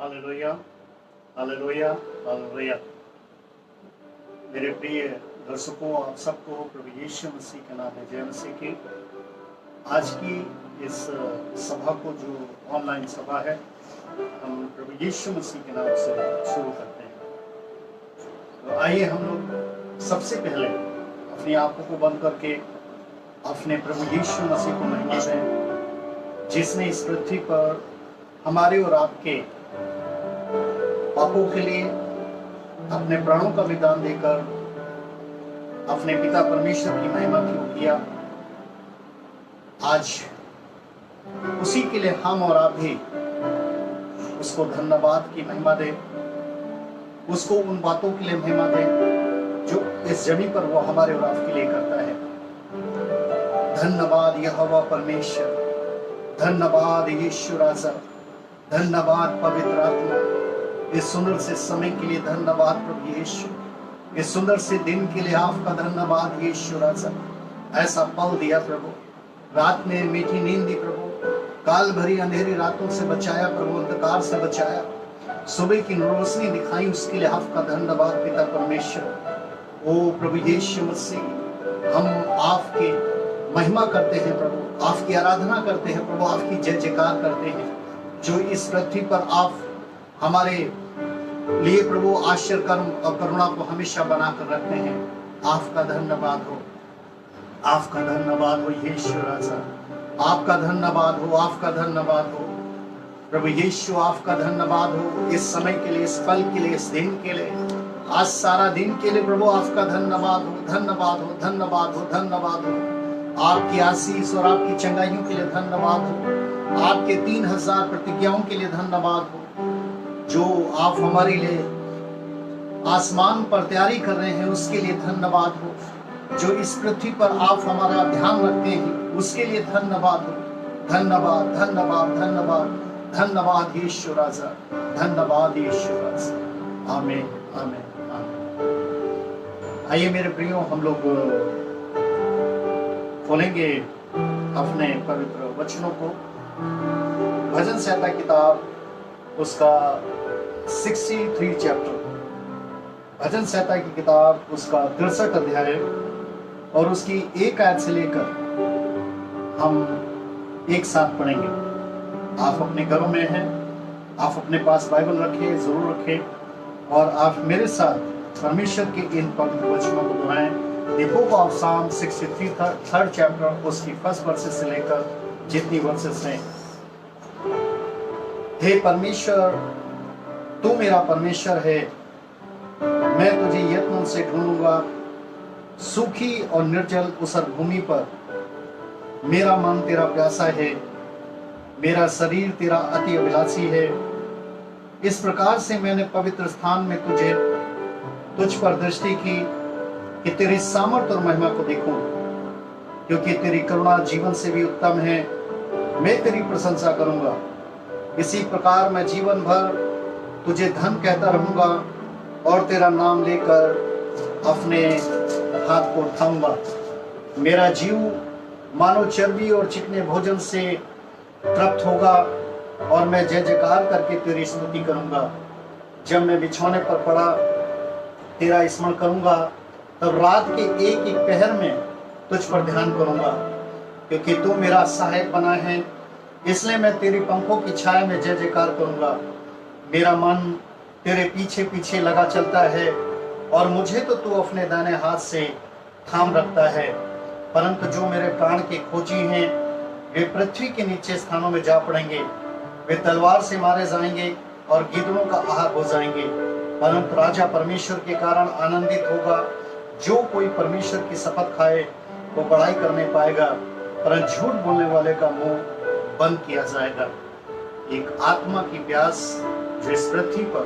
Hallelujah, hallelujah, hallelujah. मेरे प्रिय दर्शकों, आप सबको प्रभु यीशु मसीह के नाम में जय मसीह की। आज की इस सभा को, जो ऑनलाइन सभा है, हम प्रभु यीशु मसीह के नाम से शुरू करते हैं। तो आइए हम लोग सबसे पहले अपनी आंखों को बंद करके अपने प्रभु यीशु मसीह को महिमा दें, जिसने इस पृथ्वी पर हमारे और आपके पापों के लिए अपने प्राणों का बलिदान देकर अपने पिता परमेश्वर की महिमा क्यों किया। आज उसी के लिए हम और आप भी उसको धन्यवाद की महिमा दें, उसको उन बातों के लिए महिमा दें जो इस जमीन पर वो हमारे और आपके लिए करता है। धन्यवाद यहोवा परमेश्वर, धन्यवाद यीशु राजा, धन्यवाद पवित्र आत्मा। इस सुंदर से समय के लिए धन्यवाद प्रभु यीशु, इस सुंदर से दिन के लिए आपका धन्यवाद यीशु राजा। ऐसा पल दिया प्रभु, रात में मीठी नींद दी प्रभु, काल भरी अंधेरी रातों से बचाया प्रभु, अंधकार से बचाया, सुबह की रोशनी दिखाई, उसके लिए आपका धन्यवाद पिता परमेश्वर। ओ प्रभु यीशु मसीह, हम आपकी महिमा करते हैं प्रभु, आपकी आराधना करते हैं प्रभु, आपकी जय जयकार करते हैं, जो इस पृथ्वी पर आप हमारे लिए प्रभु आश्चर्य कर्म और करुणा को हमेशा बनाकर रखते हैं। आपका धन्यवाद हो, आपका धन्यवाद हो यीशु राजा, आपका धन्यवाद हो, आपका धन्यवाद हो प्रभु यीशु, आपका धन्यवाद हो इस समय के लिए, इस पल के लिए, इस दिन के लिए, आज सारा दिन के लिए प्रभु आपका धन्यवाद हो, धन्यवाद हो, धन्यवाद हो, धन्यवाद हो। आपकी आशीष और आपकी चंगाइयों के लिए धन्यवाद हो, आपके 3000 प्रतिज्ञाओं के लिए धन्यवाद हो, जो आप हमारे लिए आसमान पर तैयारी कर रहे हैं उसके लिए धन्यवाद हो, जो इस पृथ्वी पर आप हमारा ध्यान रखते हैं उसके लिए धन्यवाद हो। धन्यवाद, धन्यवाद, धन्यवाद, धन्यवाद यीशु राजा, धन्यवाद यीशु राजा। आमीन, आमीन, आमीन। आइए मेरे प्रियो, हम लोग खोलेंगे अपने पवित्र वचनों को। भजन संहिता किताब उसका 63 चैप्टर, भजन संहिता की किताब उसका 63 अध्याय और उसकी 1 आयत से लेकर हम एक साथ पढ़ेंगे। आप अपने घरों में हैं, आप अपने पास बाइबल रखें, जरूर रखें, और आप मेरे साथ परमेश्वर के इन पवित्र वचनों को दोहराएं। द बुक ऑफ साम 63 3rd चैप्टर, उसकी 1st वर्सेस से लेकर जितनी वर्सेस हैं। हे परमेश्वर, तू मेरा परमेश्वर है, मैं तुझे यत्न से ढूंढूंगा। सूखी और निर्जल उसर भूमि पर मेरा मन तेरा प्यासा है, मेरा शरीर तेरा अति अभिलाषी है। इस प्रकार से मैंने पवित्र स्थान में तुझ पर दृष्टि की कि तेरी सामर्थ और महिमा को देखूं, क्योंकि तेरी करुणा जीवन से भी उत्तम है। मैं तेरी प्रशंसा करूंगा, इसी प्रकार मैं जीवन भर तुझे धन कहता रहूंगा और तेरा नाम लेकर अपने हाथ को उठाऊंगा। मेरा जीव मानो चर्बी और चिकने भोजन से तृप्त होगा और मैं जय जयकार करके तेरी स्तुति करूंगा। जब मैं बिछौने पर पड़ा तेरा स्मरण करूंगा, तब रात के एक एक पहर में तुझ पर ध्यान करूंगा, क्योंकि तू मेरा सहायक बना है। इसलिए मैं तेरी पंखों की छाया में जय जयकार करूंगा। मेरा मन तेरे पीछे पीछे लगा चलता है और मुझे तो तू अपने दाहिने हाथ से थाम रखता है। परंतु जो मेरे प्राण के खोजी हैं, वे पृथ्वी के नीचे स्थानों में जा पड़ेंगे। वे तलवार से मारे जाएंगे और गीदड़ों का आहार हो जाएंगे। परंतु राजा परमेश्वर के कारण आनंदित होगा। जो कोई परमेश्वर की शपथ खाए वो बड़ाई करने पाएगा, परंतु झूठ बोलने वाले का मुंह बंद किया जाएगा। एक आत्मा की प्यास जो इस पृथ्वी पर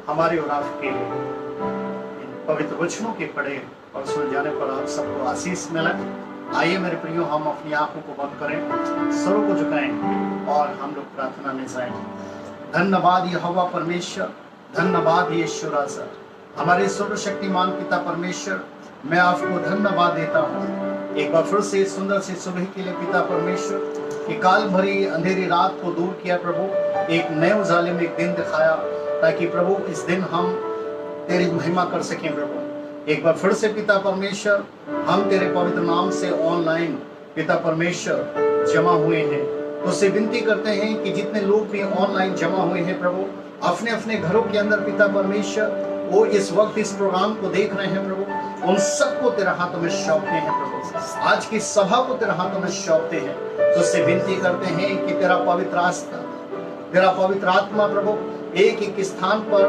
हमारे और आपके लिए इन पवित्र वचनों के पढ़े और सुन जाने पर आप सबको आशीष मिले। आइए मेरे प्रियो, हम अपनी आंखों को बंद करें, सरों को झुकाएं और हम लोग प्रार्थना में जाएं। धन्यवाद यहोवा परमेश्वर, धन्यवाद यीशु राजा, हमारे सर्वशक्तिमान पिता परमेश्वर, मैं आपको धन्यवाद देता हूँ एक बार फिर से सुंदर सी सुबह के लिए पिता परमेश्वर, कि काल भरी अंधेरी रात को दूर किया प्रभु, एक नए उजाले में एक दिन दिखाया, ताकि प्रभु इस दिन हम तेरी महिमा कर सकें। प्रभु एक बार फिर से पिता परमेश्वर, हम तेरे पवित्र नाम से ऑनलाइन पिता परमेश्वर जमा हुए हैं, तो उससे विनती करते हैं कि जितने लोग भी ऑनलाइन जमा हुए हैं प्रभु, अपने अपने घरों के अंदर पिता परमेश्वर वो इस वक्त इस प्रोग्राम को देख रहे हैं प्रभु, उन सबको तेरे हाथों में सौंपते हैं प्रभु, आज की सभा को तेरे हाथों में सौंपते हैं। तो उससे विनती करते हैं कि तेरा पवित्र आस्था, तेरा पवित्र आत्मा प्रभु एक एक स्थान पर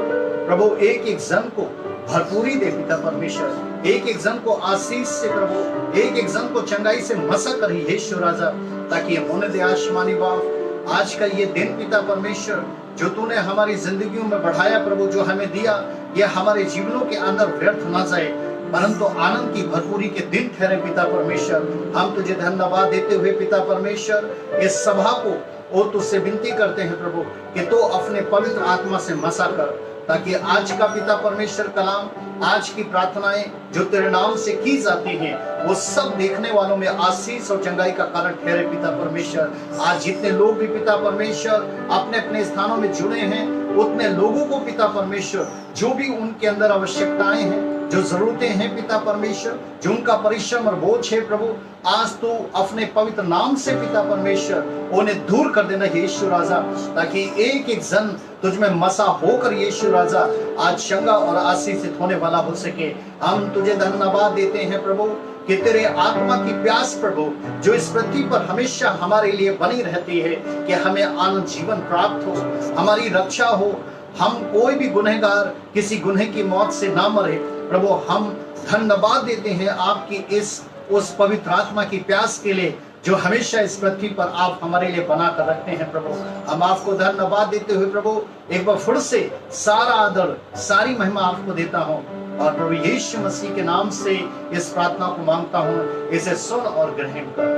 प्रभु एक एक जन को भरपूरी दे पिता परमेश्वर, एक एक जन को आशीष से प्रभु, एक एक जन को चंगाई से मसा कर यीशु राजा, ताकि होने दे आसमानी बाप आज का ये दिन पिता परमेश्वर जो तूने हमारी जिंदगियों में बढ़ाया प्रभु, जो हमें दिया, ये हमारे जीवनों के अंदर व्यर्थ ना जाए, परंतु आनंद की भरपूरी के दिन ठहरे पिता परमेश्वर। हम तुझे धन्यवाद देते हुए पिता परमेश्वर इस सभा को और तुझसे विनती करते हैं प्रभु कि तो अपने पवित्र आत्मा से मसा कर, ताकि आज का पिता परमेश्वर कलाम, आज की प्रार्थनाएं जो तेरे नाम से की जाती हैं, वो सब देखने वालों में आशीष और चंगाई का कारण ठहरे पिता परमेश्वर। आज जितने लोग भी पिता परमेश्वर अपने अपने स्थानों में जुड़े हैं, उतने लोगों को पिता परमेश्वर जो भी उनके अंदर आवश्यकताएं हैं, जो जरूरतें हैं पिता परमेश्वर, जो उनका परिश्रम और बोझ है प्रभु, आज तो अपने पवित्र नाम से पिता परमेश्वर उन्हें दूर कर देना यीशु राजा, ताकि एक एक जन तुझ में मसा होकर यीशु राजा आज चंगा और आशीषित होने वाला हो सके। हम तुझे धन्यवाद देते हैं प्रभु कि तेरे आत्मा की प्यास प्रभु जो इस पृथ्वी पर हमेशा हमारे लिए बनी रहती है, कि हमें आनंद जीवन प्राप्त हो, हमारी रक्षा हो, हम कोई भी गुनहगार किसी गुनह की मौत से ना मरे प्रभु। हम धन्यवाद देते हैं आपकी इस उस पवित्र आत्मा की प्यास के लिए जो हमेशा इस पृथ्वी पर आप हमारे लिए बना कर रखते हैं प्रभु। हम आपको धन्यवाद देते हुए प्रभु एक बार फिर से सारा आदर सारी महिमा आपको देता हूँ, और प्रभु यीशु मसीह के नाम से इस प्रार्थना को मांगता हूँ, इसे सुन और ग्रहण कर,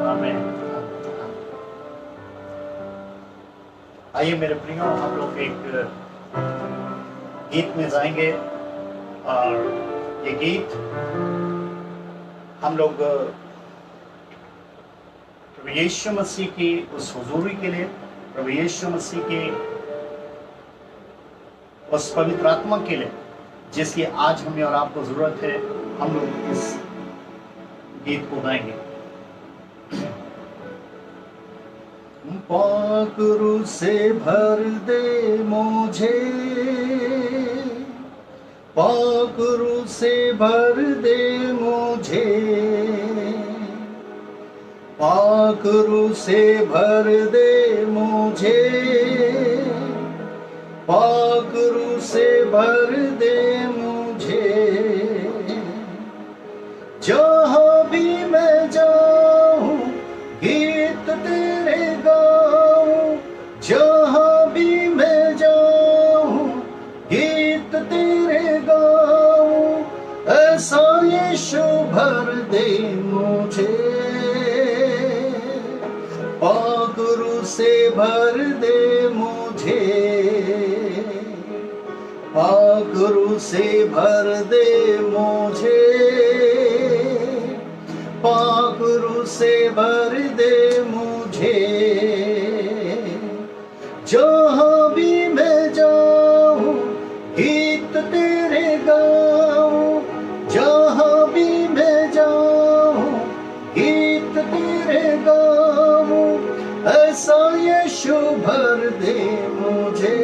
आमीन। आइए मेरे प्रियो, हम लोग एक गीत में जाएंगे, और ये गीत हम लोग प्रभु यीशु मसीह की उस हुजूरी के लिए, प्रभु यीशु मसीह की उस पवित्र आत्मा के लिए जिसकी आज हमें और आपको जरूरत है, हम लोग इस गीत को गाएंगे। पाक रूह से भर दे मुझे, पाक रूह से भर दे मुझे, पाक रूह से भर दे मुझे, पाक रूह से भर दे मुझे, जहाँ भी मैं जाऊँ गीत तेरे गाऊँ, जहाँ भी मैं जाऊँ गीत तेरे गाऊँ, ऐसा यीशु भर दे मुझे, पाक रूह से भर दे मुझे, पाक रूह से भर दे मुझे, पाक रूह से भर दे मुझे, जहाँ भी मैं जाऊँ गीत तेरे गाऊँ, जहाँ भी मैं जाऊँ गीत तेरे गाऊँ, ऐसा यीशु भर दे मुझे,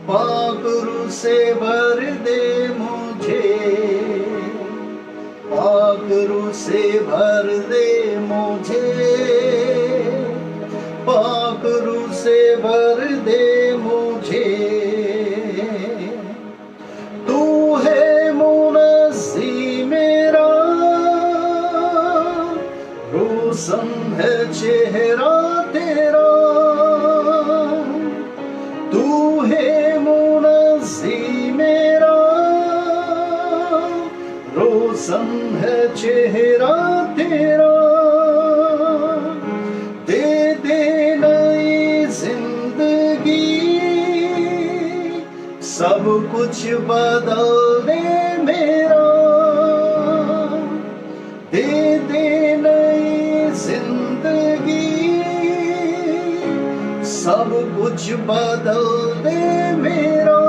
पाक रूह से भर दे मुझे, पाक रूह से भर दे मुझे, पाक रूह से भर दे मुझे, तू है मुनज़्ज़ी मेरा, रोशन है चेहरा तेरा, तू है मुनज़्ज़ी मेरा, रोशन है चेहरा तेरा, दे दे नई जिंदगी, सब कुछ बदल दे मेरा, दे दे नई जिंदगी, सब कुछ बदल दे मेरा,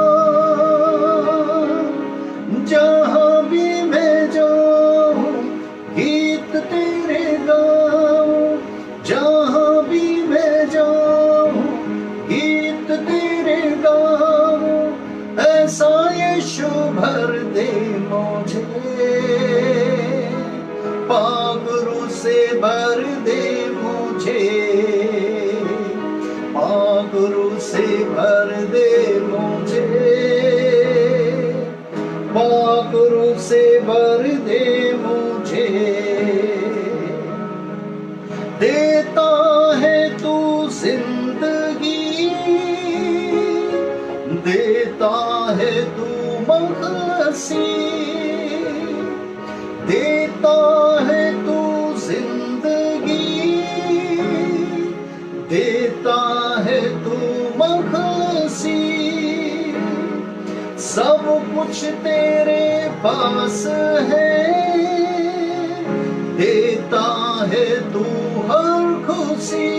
जहां भी मैं जाऊं गीत तेरे गाऊं, जहां भी मैं जाऊं गीत तेरे गाऊं। ऐसा यीशु भर दे मुझे, पाक रूह से भर दे मुझे, पाक रूह से भर दे मुझे, पाक रूह से भर दे मुझे। देता है तू जिंदगी, देता है तू मखलसी, देता है तू जिंदगी, देता है तू मखलसी। सब कुछ तेरे पास है, देता है तू हर खुशी।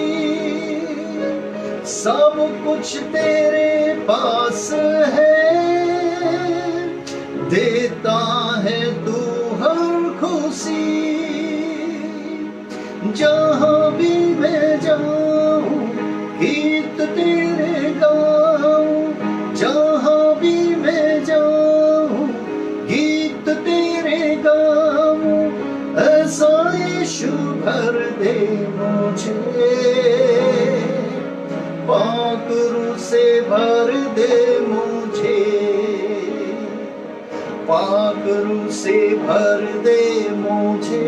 सब कुछ तेरे पास है, देता है तू हर खुशी। जहां भी मैं जाऊं गीत तेरे गाऊं, जहां भी मैं जाऊं गीत तेरे गाऊं। ऐसा यीशु भर दे मुझे, पाक रूह से भर दे मुझे, पाक रूह से भर दे मुझे,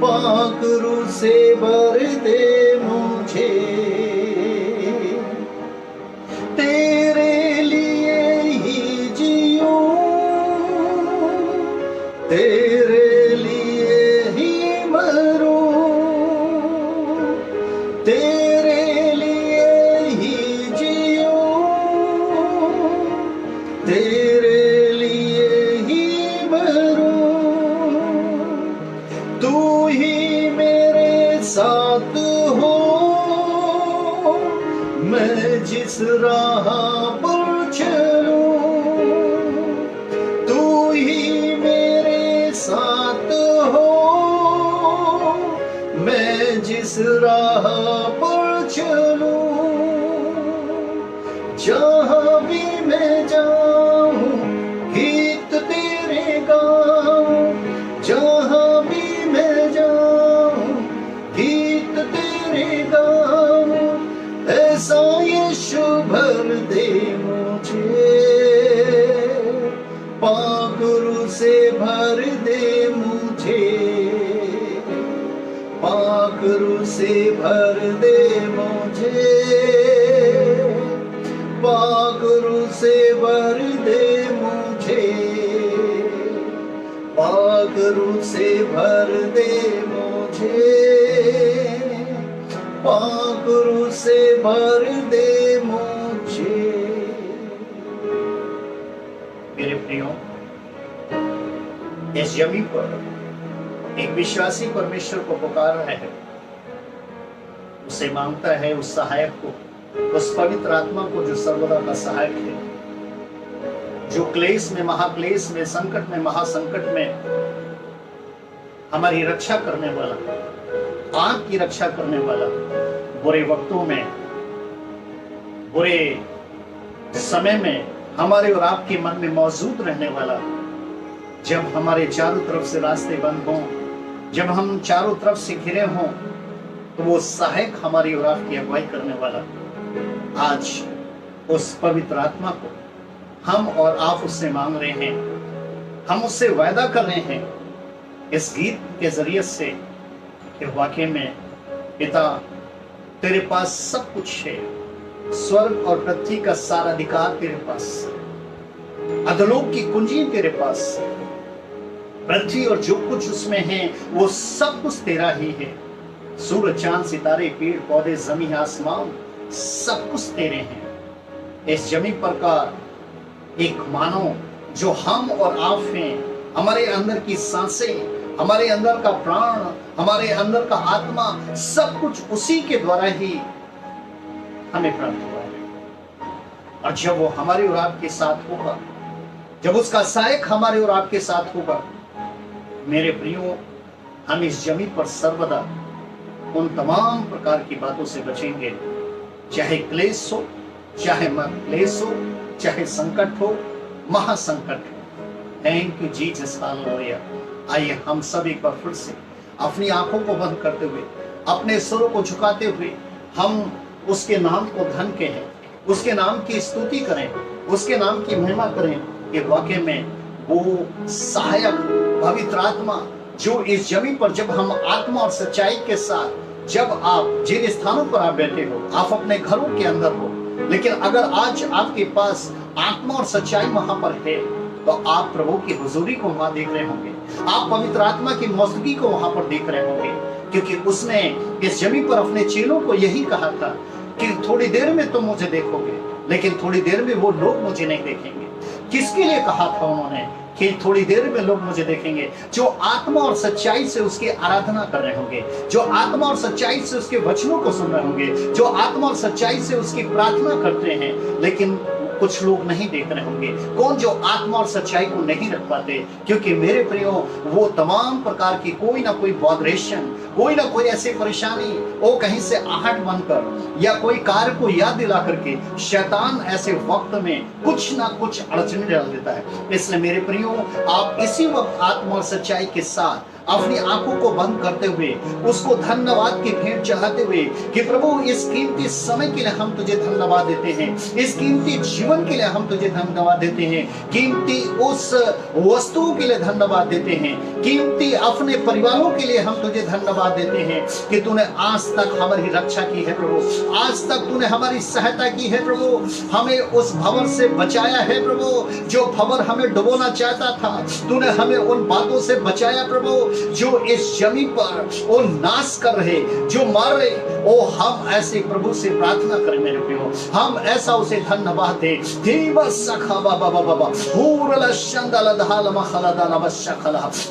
पाक रूह से भर दे मुझे। तेरे लिए ही जीऊं, तेरे लिए ही मरूं, तेरे लिए ही जीऊं, तेरे लिए ही मरूं। तू ही मेरे साथ हो, मैं जिस राह पर चलूं। तू ही मेरे साथ हो, मैं जिस राह पर चलूं। जहां भी मैं जाऊं गीत तेरे गाऊं, जहां भी मैं जाऊं गीत तेरे गाऊं। ऐसा यीशु भर दे मुझे, पाक रूह से भर दे मुझे, पाक रूह से भर दे मुझे, पाक रूह से भर दे मुझे, पाक रूह से भर दे मुझे, पाक रूह से भर दे मुझे। मेरे प्रियो, इस जमीन पर एक विश्वासी परमेश्वर को पुकार रहा है, उसे मांगता है उस सहायक को, उस पवित्र आत्मा को जो सर्वदा का सहायक है, जो क्लेश में, महाक्लेश में, संकट में, महासंकट में हमारी रक्षा करने वाला, आंख की रक्षा करने वाला, बुरे वक्तों में, बुरे समय में हमारे और आपके मन में मौजूद रहने वाला। जब हमारे चारों तरफ से रास्ते बंद हों, जब हम चारों तरफ से घिरे हों, तो वो सहायक हमारी और आपकी अगुवाई करने वाला, आज उस पवित्र आत्मा को हम और आप उससे मांग रहे हैं। हम उससे वायदा कर रहे हैं इस गीत के जरिए से कि वाकई में पिता तेरे पास सब कुछ है, स्वर्ग और पृथ्वी का सारा अधिकार तेरे पास, अधोलोक की कुंजी तेरे पास, पृथ्वी और जो कुछ उसमें है वो सब कुछ तेरा ही है। सूरज, चांद, सितारे, पेड़ पौधे, जमीन, आसमान, सब कुछ तेरे हैं। इस जमीन पर का एक मानव जो हम और आप हैं, हमारे अंदर की सांसें, हमारे अंदर का प्राण, हमारे अंदर का आत्मा, सब कुछ उसी के द्वारा ही हमें प्राप्त हुआ है। और जब वो हमारे और आपके साथ होगा, जब उसका सहायक हमारे और आपके साथ होगा, मेरे प्रियो, हम इस जमीन पर सर्वदा उन तमाम प्रकार की बातों से बचेंगे, चाहे क्लेश हो, चाहे क्लेश हो, चाहे संकट हो, महासंकट हो। Thank you Jesus, hallelujah. आइए हम सब एक बार फिर से अपनी आंखों को बंद करते हुए, अपने सिरों को झुकाते हुए हम उसके नाम को धन के हैं, उसके नाम की स्तुति करें, उसके नाम की महिमा करें कि वाकई में वो सहायक पवित्र आत्मा जो इस जमीन पर, जब हम आत्मा और सच्चाई के साथ, जब आप जिन स्थानों पर आप बैठे हो, आप अपने घरों के अंदर हो, लेकिन अगर आज आपके पास आत्मा और सच्चाई वहां पर है, तो आप प्रभु की हुजूरी को वहां देख रहे होंगे, आप पवित्र आत्मा की मौजूदगी को वहां पर देख रहे होंगे, क्योंकि उसने इस जमीन पर अपने चेलों को यही कहा था कि थोड़ी देर में तुम मुझे देखोगे, लेकिन थोड़ी देर में वो लोग मुझे नहीं देखेंगे। किसके लिए कहा था उन्होंने कि थोड़ी देर में लोग मुझे देखेंगे? जो आत्मा और सच्चाई से उसकी आराधना कर रहे होंगे, जो आत्मा और सच्चाई से उसके वचनों को सुन रहे होंगे, जो आत्मा और सच्चाई से उसकी प्रार्थना करते हैं। लेकिन कुछ लोग नहीं देख रहे होंगे, कौन? जो आत्मा और सच्चाई को नहीं रख पाते, क्योंकि मेरे प्रियो, वो तमाम प्रकार की कोई ना कोई वाइब्रेशन, कोई ना कोई ऐसी परेशानी, वो कहीं से आहट बनकर या कोई कार्य को याद दिला करके शैतान ऐसे वक्त में कुछ ना कुछ अड़चने डाल देता है। इसलिए मेरे प्रियो, आप इसी वक्त आत्मा और सच्चाई के साथ अपनी आंखों को बंद करते हुए उसको धन्यवाद की भेंट चढ़ाते हुए कि प्रभु, इस कीमती समय के लिए हम तुझे धन्यवाद देते हैं, इस कीमती जीवन के लिए हम तुझे धन्यवाद देते हैं, कीमती उस वस्तुओं के लिए धन्यवाद देते हैं, कीमती अपने परिवारों के लिए हम तुझे धन्यवाद देते हैं कि तूने आज तक हमारी रक्षा की है प्रभु, आज तक तूने हमारी सहायता की है प्रभु, हमें उस भंवर से बचाया है प्रभु, जो भंवर हमें डुबोना चाहता था, तूने हमें उन बातों से बचाया प्रभु जो इस जमीन पर वो नाश कर रहे, जो मार रहे। ओ हम ऐसे प्रभु से प्रार्थना करें मेरे प्रियो, हम ऐसा उसे धन्यवाद दे।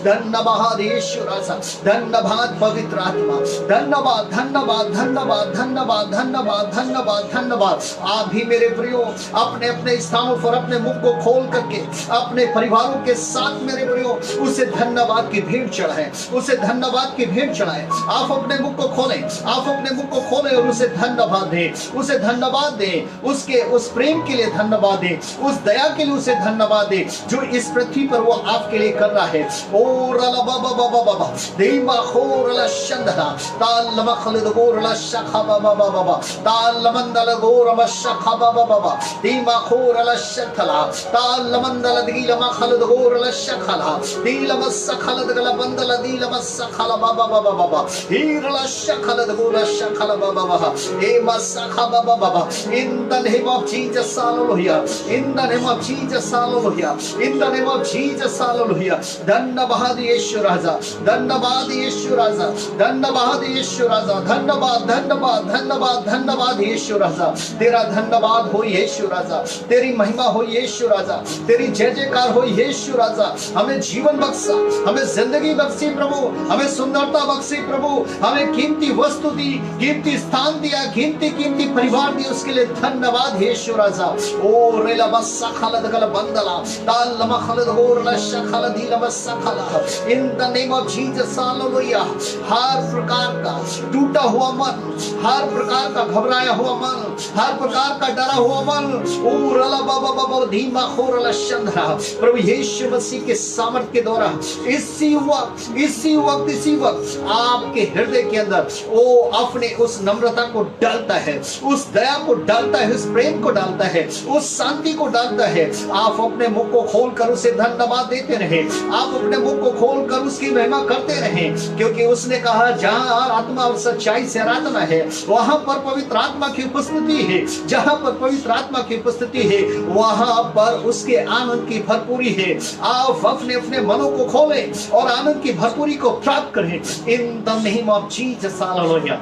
धन्यवाद यीशु राजा, धन्यवाद पवित्र आत्मा, धन्यवाद धन्यवाद धन्यवाद धन्यवाद धन्यवाद धन्यवाद धन्यवाद। आप भी मेरे प्रियो अपने अपने स्थानों पर अपने मुख को खोल करके अपने परिवारों के साथ मेरे प्रियो उसे धन्यवाद की भेंट चढ़ाएं, उसे धन्यवाद की भेंट चढ़ाएं। आप अपने मुख को खोलें, आप अपने मुख को खोलें और उसे धन्यवाद दें, उसे धन्यवाद दें, उसके उस प्रेम के लिए धन्यवाद दें, उस दया के लिए उसे धन्यवाद दें जो इस पृथ्वी पर वो आपके लिए कर रहा है। ओ रला बाबा बाबा बाबा देवा खोरला शंदना ताल लमखलद गोरला शखा बाबा बाबा ताल लमंदल गोरम शखा बाबा बाबा देवा खोरला शथला ताल लमंदल दीलम खलद गोरला शखला दीलम सखलद गला बंदल दीलम सखला बाबा बाबा बाबा हीरला शखलद गोरला शखला बाबा बाबा ए मसखा बाबा बाबा। In the name of Jesus, hallelujah. In the name of Jesus, hallelujah. In the name of Jesus, hallelujah. धन्यवाद यीशु राजा, धन्यवाद यीशु राजा, धन्यवाद यीशु राजा, धन्यवाद धन्यवाद धन्यवाद धन्यवाद यीशु राजा। तेरा धन्यवाद हो यीशु राजा, तेरी महिमा हो यीशु राजा, तेरी जय जयकार हो यीशु राजा। हमें जीवन बख्शा, हमें जिंदगी बख्शी प्रभु, हमें सुंदरता बख्शी प्रभु, हमें कीमती वस्तु दी, कीमती स्थान दिया, कीमती कीमती परिवार दिया, उसके लिए धन्यवाद यीशु राजा। ओ रेला बस्सा खलद गल बंदला ताल लमा खलद गोरला शखला दीला बस्सा खला। In the name of Jesus hallelujah. हर प्रकार का टूटा हुआ मन, हर प्रकार का घबराया हुआ मन, हर प्रकार का डरा हुआ मन, ओ रला बाबा बाबा धीमा खोरला शंदरा प्रभु यीशु मसीह के सामर्थ के द्वारा इसी वक्त आपके हृदय के अंदर वो अपने उस नम्रता को डालता है, उस दया को डालता है, उस प्रेम को डालता है, उस शांति को डालता है। आप अपने मुख को खोलकर उसे धन्यवाद देते रहे, आप अपने मुख को खोलकर उसकी महिमा करते रहे, क्योंकि उसने कहा जहां आत्मा और सच्चाई से आराधना है वहां पर पवित्र आत्मा की उपस्थिति है, जहां पर पवित्र आत्मा की उपस्थिति है वहां पर उसके आनंद की भरपूरी है। आप अपने अपने मनों को खोलें और आनंद की भरपूरी को प्राप्त करें। In the name of Jesus hallelujah,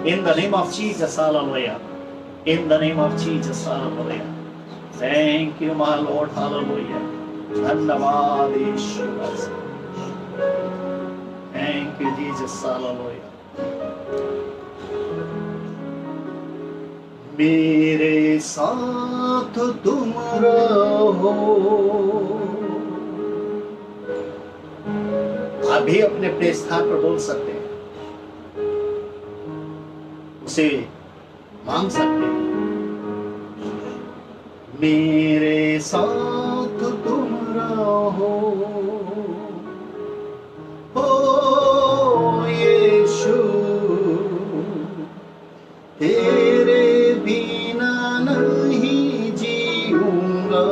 in the name of Jesus hallelujah, in the name of Jesus hallelujah. Thank you my lord hallelujah. धन्यवाद यीशु। Thank you Jesus, hallelujah. मेरे साथ तुम रहो। आप भी अपने अपने स्थान पर बोल सकते हैं, उसे मांग सकते हैं। मेरे साथ तुम रहो, ओ यीशु, तेरे बिना नहीं जीऊंगा।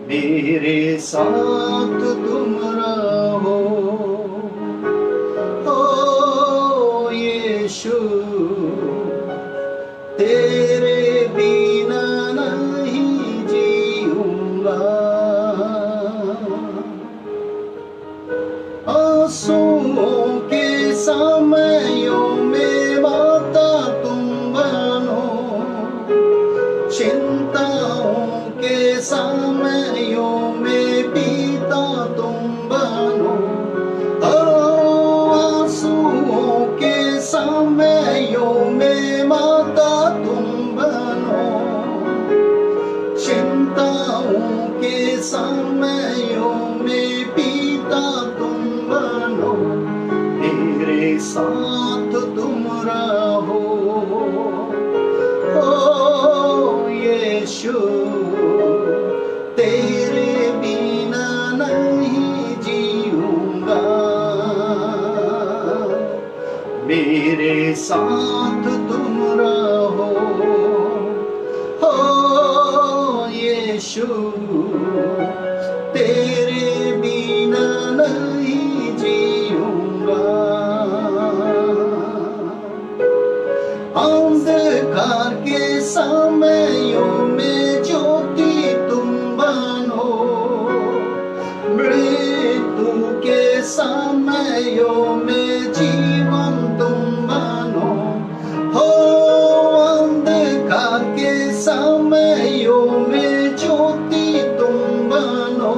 मेरे साथ तुम रहो, ओ यीशु, तेरे बिना नहीं जीऊंगा। आंसुओं के समयों में माता तुम बनो, चिंताओं के समयों में पिता तुम बनो। आंसुओं के समयों में माता तुम बनो, चिंताओं के समयों में पिता तुम बनो। मेरे साथ तुम रहो, ओ यीशु, तेरे बिना नहीं जीऊंगा। मेरे साथ तुम रहो, ओ यीशु, तेरे बिना नहीं जीऊंगा। अंधकार के समयों में ज्योति तुम बनो, मृत्यु के समयों में जीवन तुम बनो। हो अंधकार के समयों में ज्योति तुम बनो,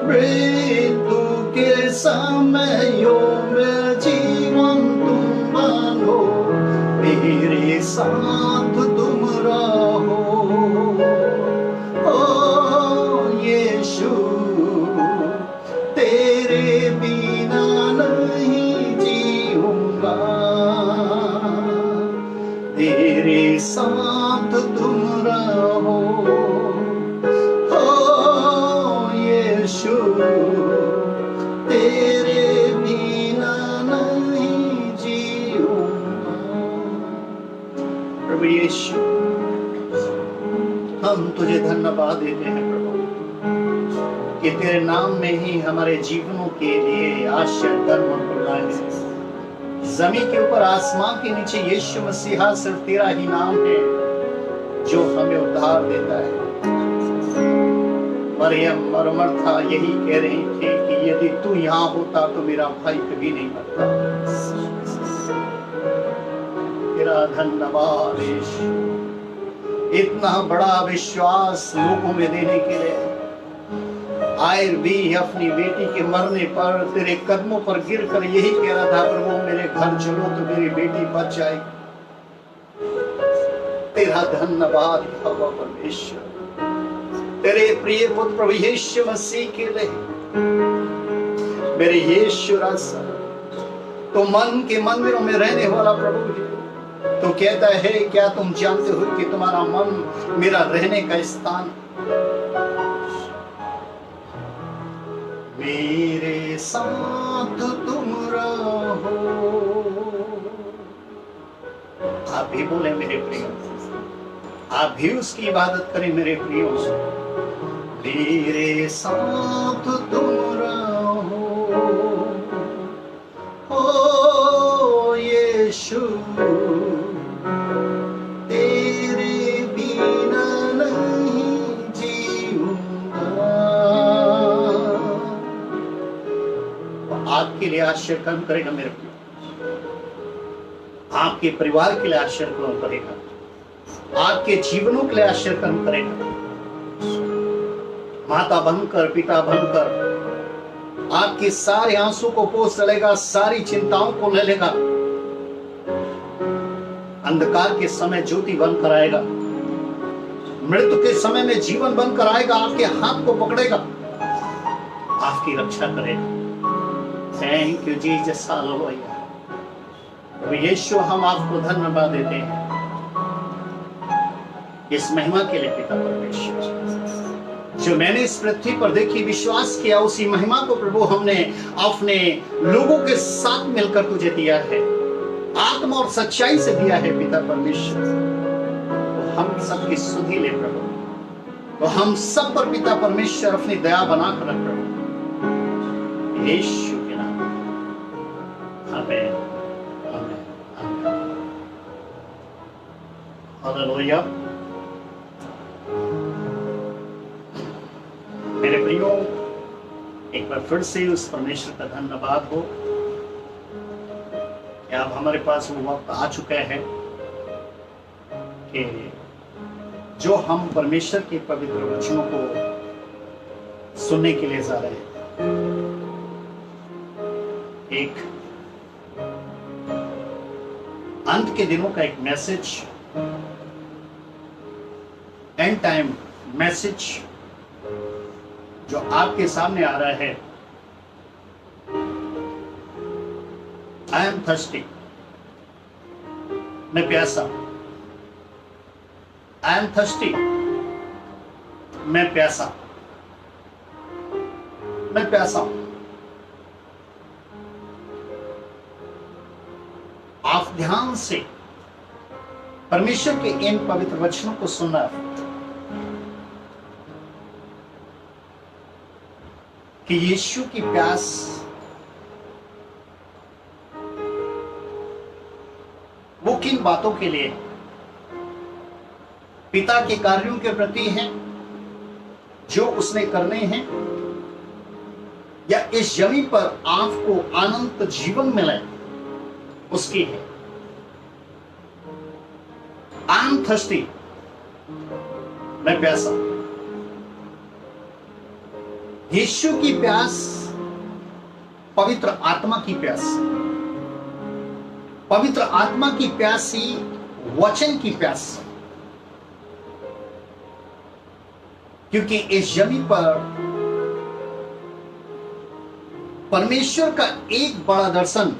मृत्यु के समयों में जीवन तुम बनो। मेरे साथ तुम रहो, ओ यीशु, तेरे बिना नहीं जीऊंगा। तेरे साथ तुम रहो, ओ यीशु, तेरे बिना नहीं जीऊंगा। प्रभु यीशु, हम तुझे धन्यवाद देते हैं प्रभु, कि तेरे नाम में ही हमारे जीवनों के लिए आश्चर्य कर्म खुला है। जमीन के ऊपर आसमान के नीचे यीशु मसीहा सिर्फ तेरा ही नाम है जो हमें उद्धार देता है। मरियम और मर्था यही कह रही थी कि यदि तू यहाँ होता तो मेरा भाई कभी नहीं मरता। तेरा धन्यवाद यीशु, इतना बड़ा विश्वास लोगों में देने के लिए। आयर भी अपनी बेटी के मरने पर तेरे कदमों पर गिरकर यही कह रहा था, प्रभु मेरे घर चलो तो मेरी बेटी बच जाएगी। तेरा धन्यवाद बाबा परमेश्वर, तेरे प्रिय पुत्र प्रभु यीशु मसीह के लिए। मेरे यीशु राजा, तो मन के मंदिरों में रहने वाला प्रभु है। तो कहता है, क्या तुम जानते हो कि तुम्हारा मन मेरा रहने का स्थान। मेरे साथ तुम रहो। आप भी बोले मेरे प्रियो, आप भी उसकी इबादत करें मेरे प्रियो। मेरे साथ तुम रहो, ओ यीशु, तेरे बिना नहीं जीऊंगा। आपके लिए आश्चर्य कर्म करेगा मेरे प्रियो, आपके परिवार के लिए आश्चर्य कर्म करेगा, आपके जीवनों के लिए आश्चर्य कर्म करेगा। माता बनकर, पिता बनकर आपके सारे आंसू को पोंछ डालेगा, सारी चिंताओं को ले लेगा, अंधकार के समय ज्योति बनकर आएगा, मृत्यु के समय में जीवन बनकर आएगा, आपके हाथ को पकड़ेगा, आपकी रक्षा करेगा। Thank you Jesus, hallelujah. तो यीशु, हम आपको धन्यवाद देते हैं इस महिमा के लिए पिता परमेश्वर, जो मैंने इस पृथ्वी पर देखी, विश्वास किया, उसी महिमा को प्रभु हमने अपने लोगों के साथ मिलकर तुझे दिया है, आत्मा और सच्चाई से दिया है पिता परमेश्वर। तो हम सबकी सुधि ले प्रभु, तो हम सब पर पिता परमेश्वर अपनी दया बनाकर रख प्रभु, यीशु के नाम में, आमीन, आमीन, आमीन, हालेलुया। मेरे प्रियो, एक बार फिर से उस परमेश्वर का धन्यवाद हो कि अब हमारे पास वो वक्त आ चुका है कि जो हम परमेश्वर के पवित्र वचनों को सुनने के लिए जा रहे हैं। एक अंत के दिनों का एक मैसेज, एंड टाइम मैसेज जो आपके सामने आ रहा है। आई एम थर्स्टी, मैं प्यासा। आई एम थर्स्टी, मैं प्यासा, मैं प्यासा हूं। आप ध्यान से परमेश्वर के इन पवित्र वचनों को सुनना कि यीशु की प्यास वो किन बातों के लिए, पिता के कार्यों के प्रति है जो उसने करने हैं, या इस जमीन पर आपको अनंत जीवन मिले उसकी है। आई एम थर्स्टी, मैं प्यासा। यीशु की प्यास पवित्र आत्मा की प्यास, पवित्र आत्मा की प्यास ही वचन की प्यास, क्योंकि इस जमीन पर परमेश्वर का एक बड़ा दर्शन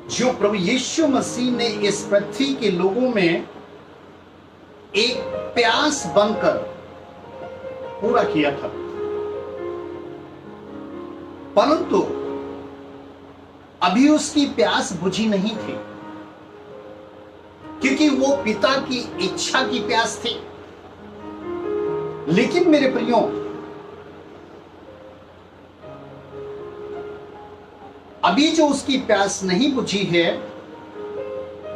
जो प्रभु यीशु मसीह ने इस पृथ्वी के लोगों में एक प्यास बनकर पूरा किया था, परंतु अभी उसकी प्यास बुझी नहीं थी, क्योंकि वो पिता की इच्छा की प्यास थी। लेकिन मेरे प्रियो, अभी जो उसकी प्यास नहीं बुझी है,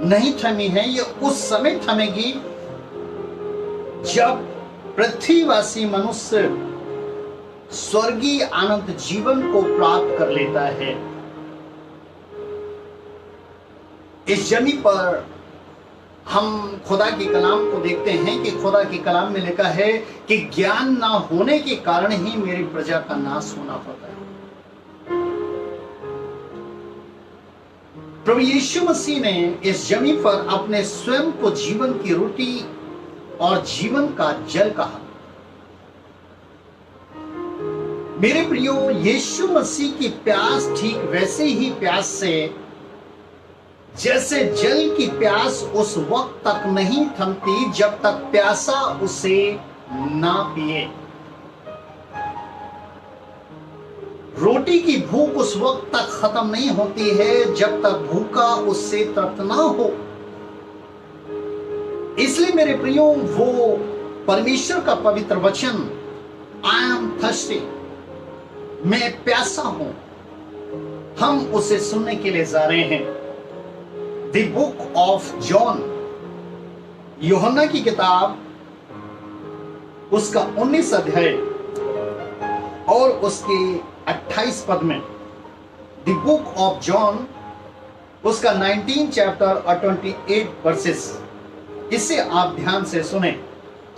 नहीं थमी है, ये उस समय थमेगी जब पृथ्वीवासी मनुष्य स्वर्गीय अनंत जीवन को प्राप्त कर लेता है। इस जमीन पर हम खुदा के कलाम को देखते हैं कि खुदा के कलाम में लिखा है कि ज्ञान ना होने के कारण ही मेरी प्रजा का नाश होना पड़ता है। प्रभु यीशु मसीह ने इस जमीन पर अपने स्वयं को जीवन की रोटी और जीवन का जल कहा। मेरे प्रियो, यीशु मसीह की प्यास ठीक वैसे ही प्यास से जैसे जल की प्यास उस वक्त तक नहीं थमती जब तक प्यासा उसे ना पिए। रोटी की भूख उस वक्त तक खत्म नहीं होती है जब तक भूखा उससे तृप्त ना हो। इसलिए मेरे प्रियो, वो परमेश्वर का पवित्र वचन, आई एम थर्स्टी, मैं प्यासा हूं, हम उसे सुनने के लिए जा रहे हैं। द बुक ऑफ जॉन, यूहन्ना की किताब, उसका 19 अध्याय और उसके 28 पद में। द बुक ऑफ जॉन, उसका 19 चैप्टर और 28 वर्सेस। इसे आप ध्यान से सुने।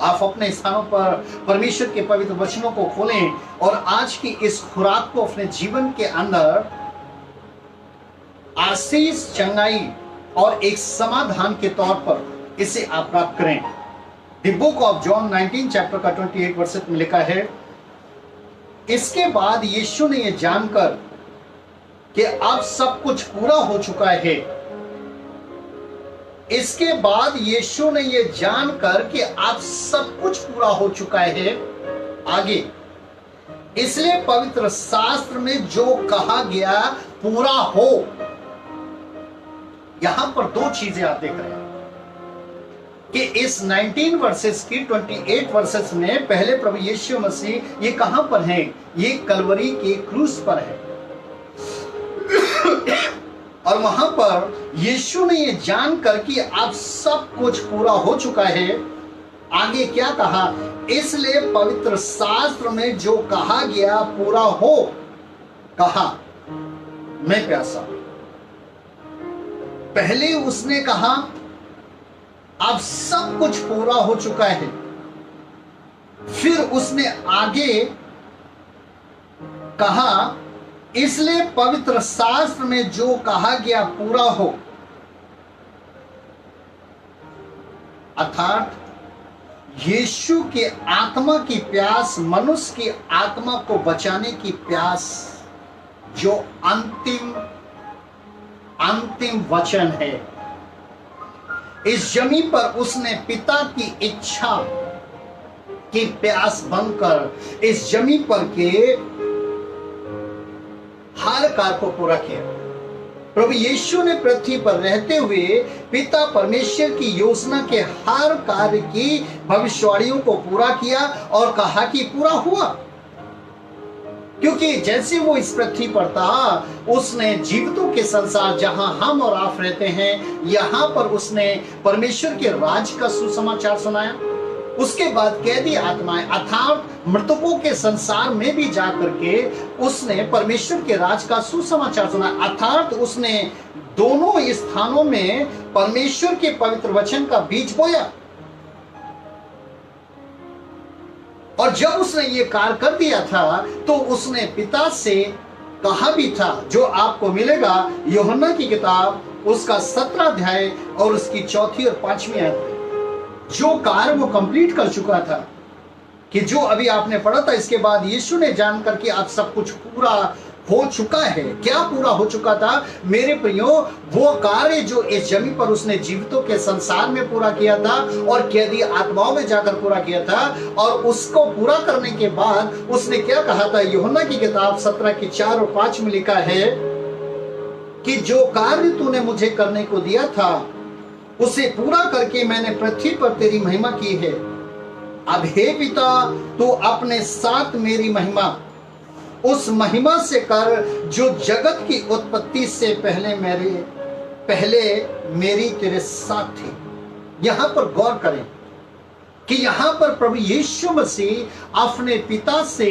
आप अपने स्थानों पर परमेश्वर के पवित्र वचनों को खोलें और आज की इस खुराक को अपने जीवन के अंदर आशीष, चंगाई और एक समाधान के तौर पर इसे आप प्राप्त करें। The book of John 19 chapter का 28 वर्ष में लिखा है, इसके बाद यीशु ने यह जानकर कि अब सब कुछ पूरा हो चुका है, इसके बाद यीशु ने यह जानकर कि अब सब कुछ पूरा हो चुका है, आगे इसलिए पवित्र शास्त्र में जो कहा गया पूरा हो। यहां पर दो चीजें आप देख रहे हैं कि इस 19 वर्सेस की 28 वर्सेस में पहले प्रभु यीशु मसीह ये कहां पर हैं? ये कलवरी के क्रूस पर है और वहां पर यीशु ने ये जानकर कि अब सब कुछ पूरा हो चुका है, आगे क्या कहा? इसलिए पवित्र शास्त्र में जो कहा गया पूरा हो। कहा मैं प्यासा। पहले उसने कहा अब सब कुछ पूरा हो चुका है, फिर उसने आगे कहा इसलिए पवित्र शास्त्र में जो कहा गया पूरा हो। अर्थात यीशु के आत्मा की प्यास, मनुष्य की आत्मा को बचाने की प्यास, जो अंतिम वचन है, इस जमीन पर उसने पिता की इच्छा की प्यास बनकर इस जमीन पर के हर कार्य को पूरा किया। प्रभु यीशु ने पृथ्वी पर रहते हुए पिता परमेश्वर की योजना के हर कार्य की भविष्यवाणियों को पूरा किया और कहा कि पूरा हुआ, क्योंकि जैसे वो इस पृथ्वी पर था, उसने जीवितों के संसार जहां हम और आप रहते हैं, यहां पर उसने परमेश्वर के राज का सुसमाचार सुनाया। उसके बाद कैदी आत्माएं अर्थात मृतकों के संसार में भी जाकर के उसने परमेश्वर के राज का सुसमाचार सुना। अर्थात उसने दोनों स्थानों में परमेश्वर के पवित्र वचन का बीज बोया। और जब उसने ये कार्य कर दिया था तो उसने पिता से कहा भी था, जो आपको मिलेगा यूहन्ना की किताब उसका 17 अध्याय और उसकी 4 और 5 आयत, जो कार्य वो कंप्लीट कर चुका था, कि जो अभी आपने पढ़ा था, इसके बाद यीशु ने जानकर कि अब सब कुछ पूरा हो चुका है। क्या पूरा हो चुका था मेरे प्रियो? वो कार्य जो इस जमीन पर उसने जीवितों के संसार में पूरा किया था और कैदी आत्माओं में जाकर पूरा किया था। और उसको पूरा करने के बाद उसने क्या कहा था? यूहन्ना की किताब 17 की 4 और 5 में लिखा है कि जो कार्य तूने मुझे करने को दिया था उसे पूरा करके मैंने पृथ्वी पर तेरी महिमा की है। अब हे पिता, तू अपने साथ मेरी महिमा उस महिमा से कर जो जगत की उत्पत्ति से पहले मेरी तेरे साथ थी। यहां पर गौर करें कि यहां पर प्रभु यीशु मसीह अपने पिता से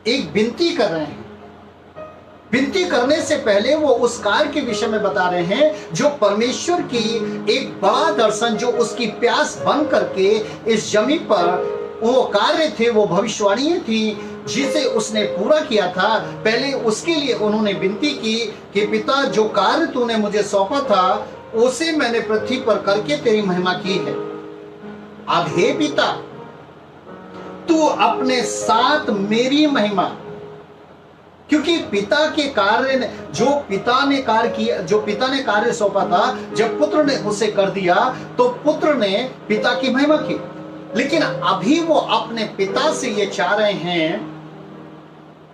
एक विनती कर रहे हैं। विनती करने से पहले वो उस कार्य के विषय में बता रहे हैं जो परमेश्वर की एक बड़ा दर्शन, जो उसकी प्यास बन करके इस जमीन पर वो कार्य थे, वो भविष्यवाणी थी जिसे उसने पूरा किया था। पहले उसके लिए उन्होंने विनती की कि पिता, जो कार्य तूने मुझे सौंपा था उसे मैंने पृथ्वी पर करके तेरी महिमा की है। अब हे पिता, तू अपने साथ मेरी महिमा, क्योंकि पिता के कार्य जो पिता ने कार्य किया, जो पिता ने कार्य सौंपा था, जब पुत्र ने उसे कर दिया तो पुत्र ने पिता की महिमा की। लेकिन अभी वो अपने पिता से ये चाह रहे हैं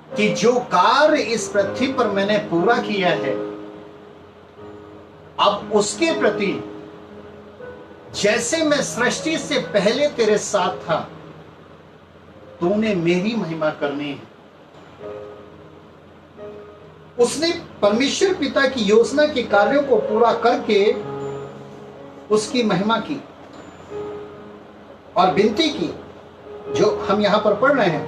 कि जो कार्य इस पृथ्वी पर मैंने पूरा किया है, अब उसके प्रति जैसे मैं सृष्टि से पहले तेरे साथ था, तूने मेरी महिमा करनी है। उसने परमेश्वर पिता की योजना के कार्यों को पूरा करके उसकी महिमा की और विनती की, जो हम यहां पर पढ़ रहे हैं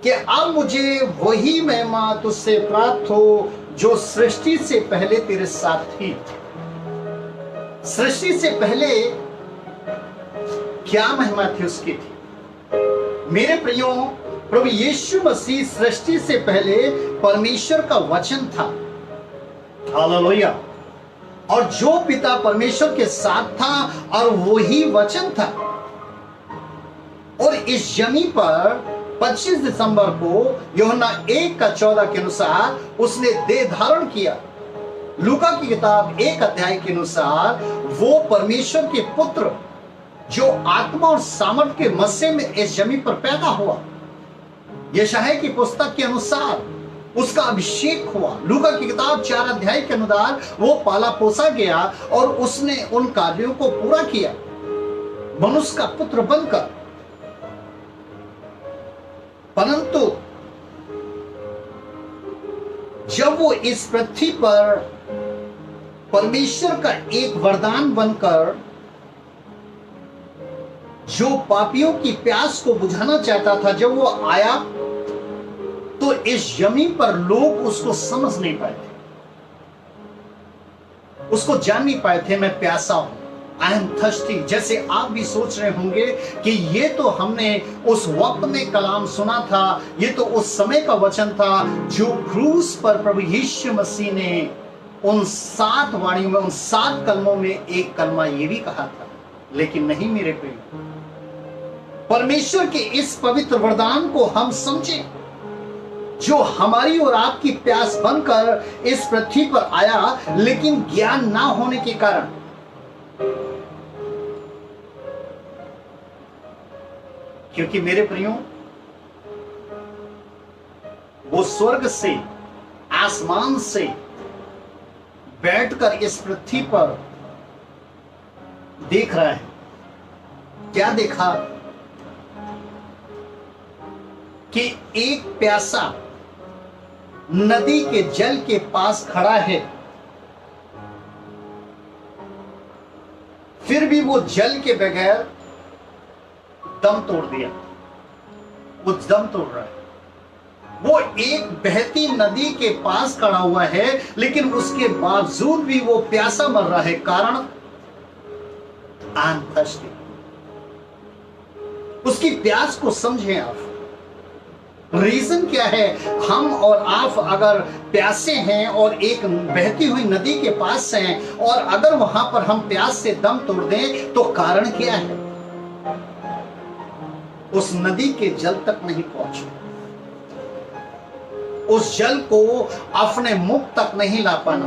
कि अब मुझे वही महिमा तुझसे प्राप्त हो जो सृष्टि से पहले तेरे साथ थी। सृष्टि से पहले क्या महिमा थी उसकी थी। मेरे प्रियो, प्रभु यीशु मसीह सृष्टि से पहले परमेश्वर का वचन था। हालेलुया। और जो पिता परमेश्वर के साथ था और वही वचन था। और इस जमीन पर 25 दिसंबर को यूहन्ना 1:14 के अनुसार उसने देह धारण किया। लूका की किताब 1 अध्याय के अनुसार वो परमेश्वर के पुत्र जो आत्मा और सामर्थ के मस्से में इस जमीन पर पैदा हुआ। यशायाह की पुस्तक के अनुसार उसका अभिषेक हुआ। लूका की किताब 4 अध्याय के अनुसार वो पाला पोसा गया और उसने उन कार्यों को पूरा किया मनुष्य का पुत्र बनकर। परंतु जब वो इस पृथ्वी पर परमेश्वर का एक वरदान बनकर जो पापियों की प्यास को बुझाना चाहता था, जब वो आया तो इस जमीन पर लोग उसको समझ नहीं पाए थे, उसको जान नहीं पाए थे। मैं प्यासा हूं, आई एम थर्स्टी। जैसे आप भी सोच रहे होंगे कि ये तो हमने उस वक्त में कलाम सुना था, ये तो उस समय का वचन था जो क्रूस पर प्रभु यीशु मसीह ने उन 7 वाणियों में, उन 7 कलमों में एक कलमा ये भी कहा था। लेकिन नहीं मेरे प्रिय, परमेश्वर के इस पवित्र वरदान को हम समझें जो हमारी और आपकी प्यास बनकर इस पृथ्वी पर आया, लेकिन ज्ञान ना होने के कारण। क्योंकि मेरे प्रियो, वो स्वर्ग से, आसमान से बैठकर इस पृथ्वी पर देख रहा है। क्या देखा? कि एक प्यासा नदी के जल के पास खड़ा है, फिर भी वो जल के बगैर दम तोड़ दिया। वो दम तोड़ रहा है। वो एक बहती नदी के पास खड़ा हुआ है, लेकिन उसके बावजूद भी वो प्यासा मर रहा है। कारण आई एम थर्स्टी। उसकी प्यास को समझें आप। रीजन क्या है? हम और आप अगर प्यासे हैं और एक बहती हुई नदी के पास हैं और अगर वहां पर हम प्यास से दम तोड़ दें तो कारण क्या है? उस नदी के जल तक नहीं पहुंचे, उस जल को अपने मुख तक नहीं ला पाना।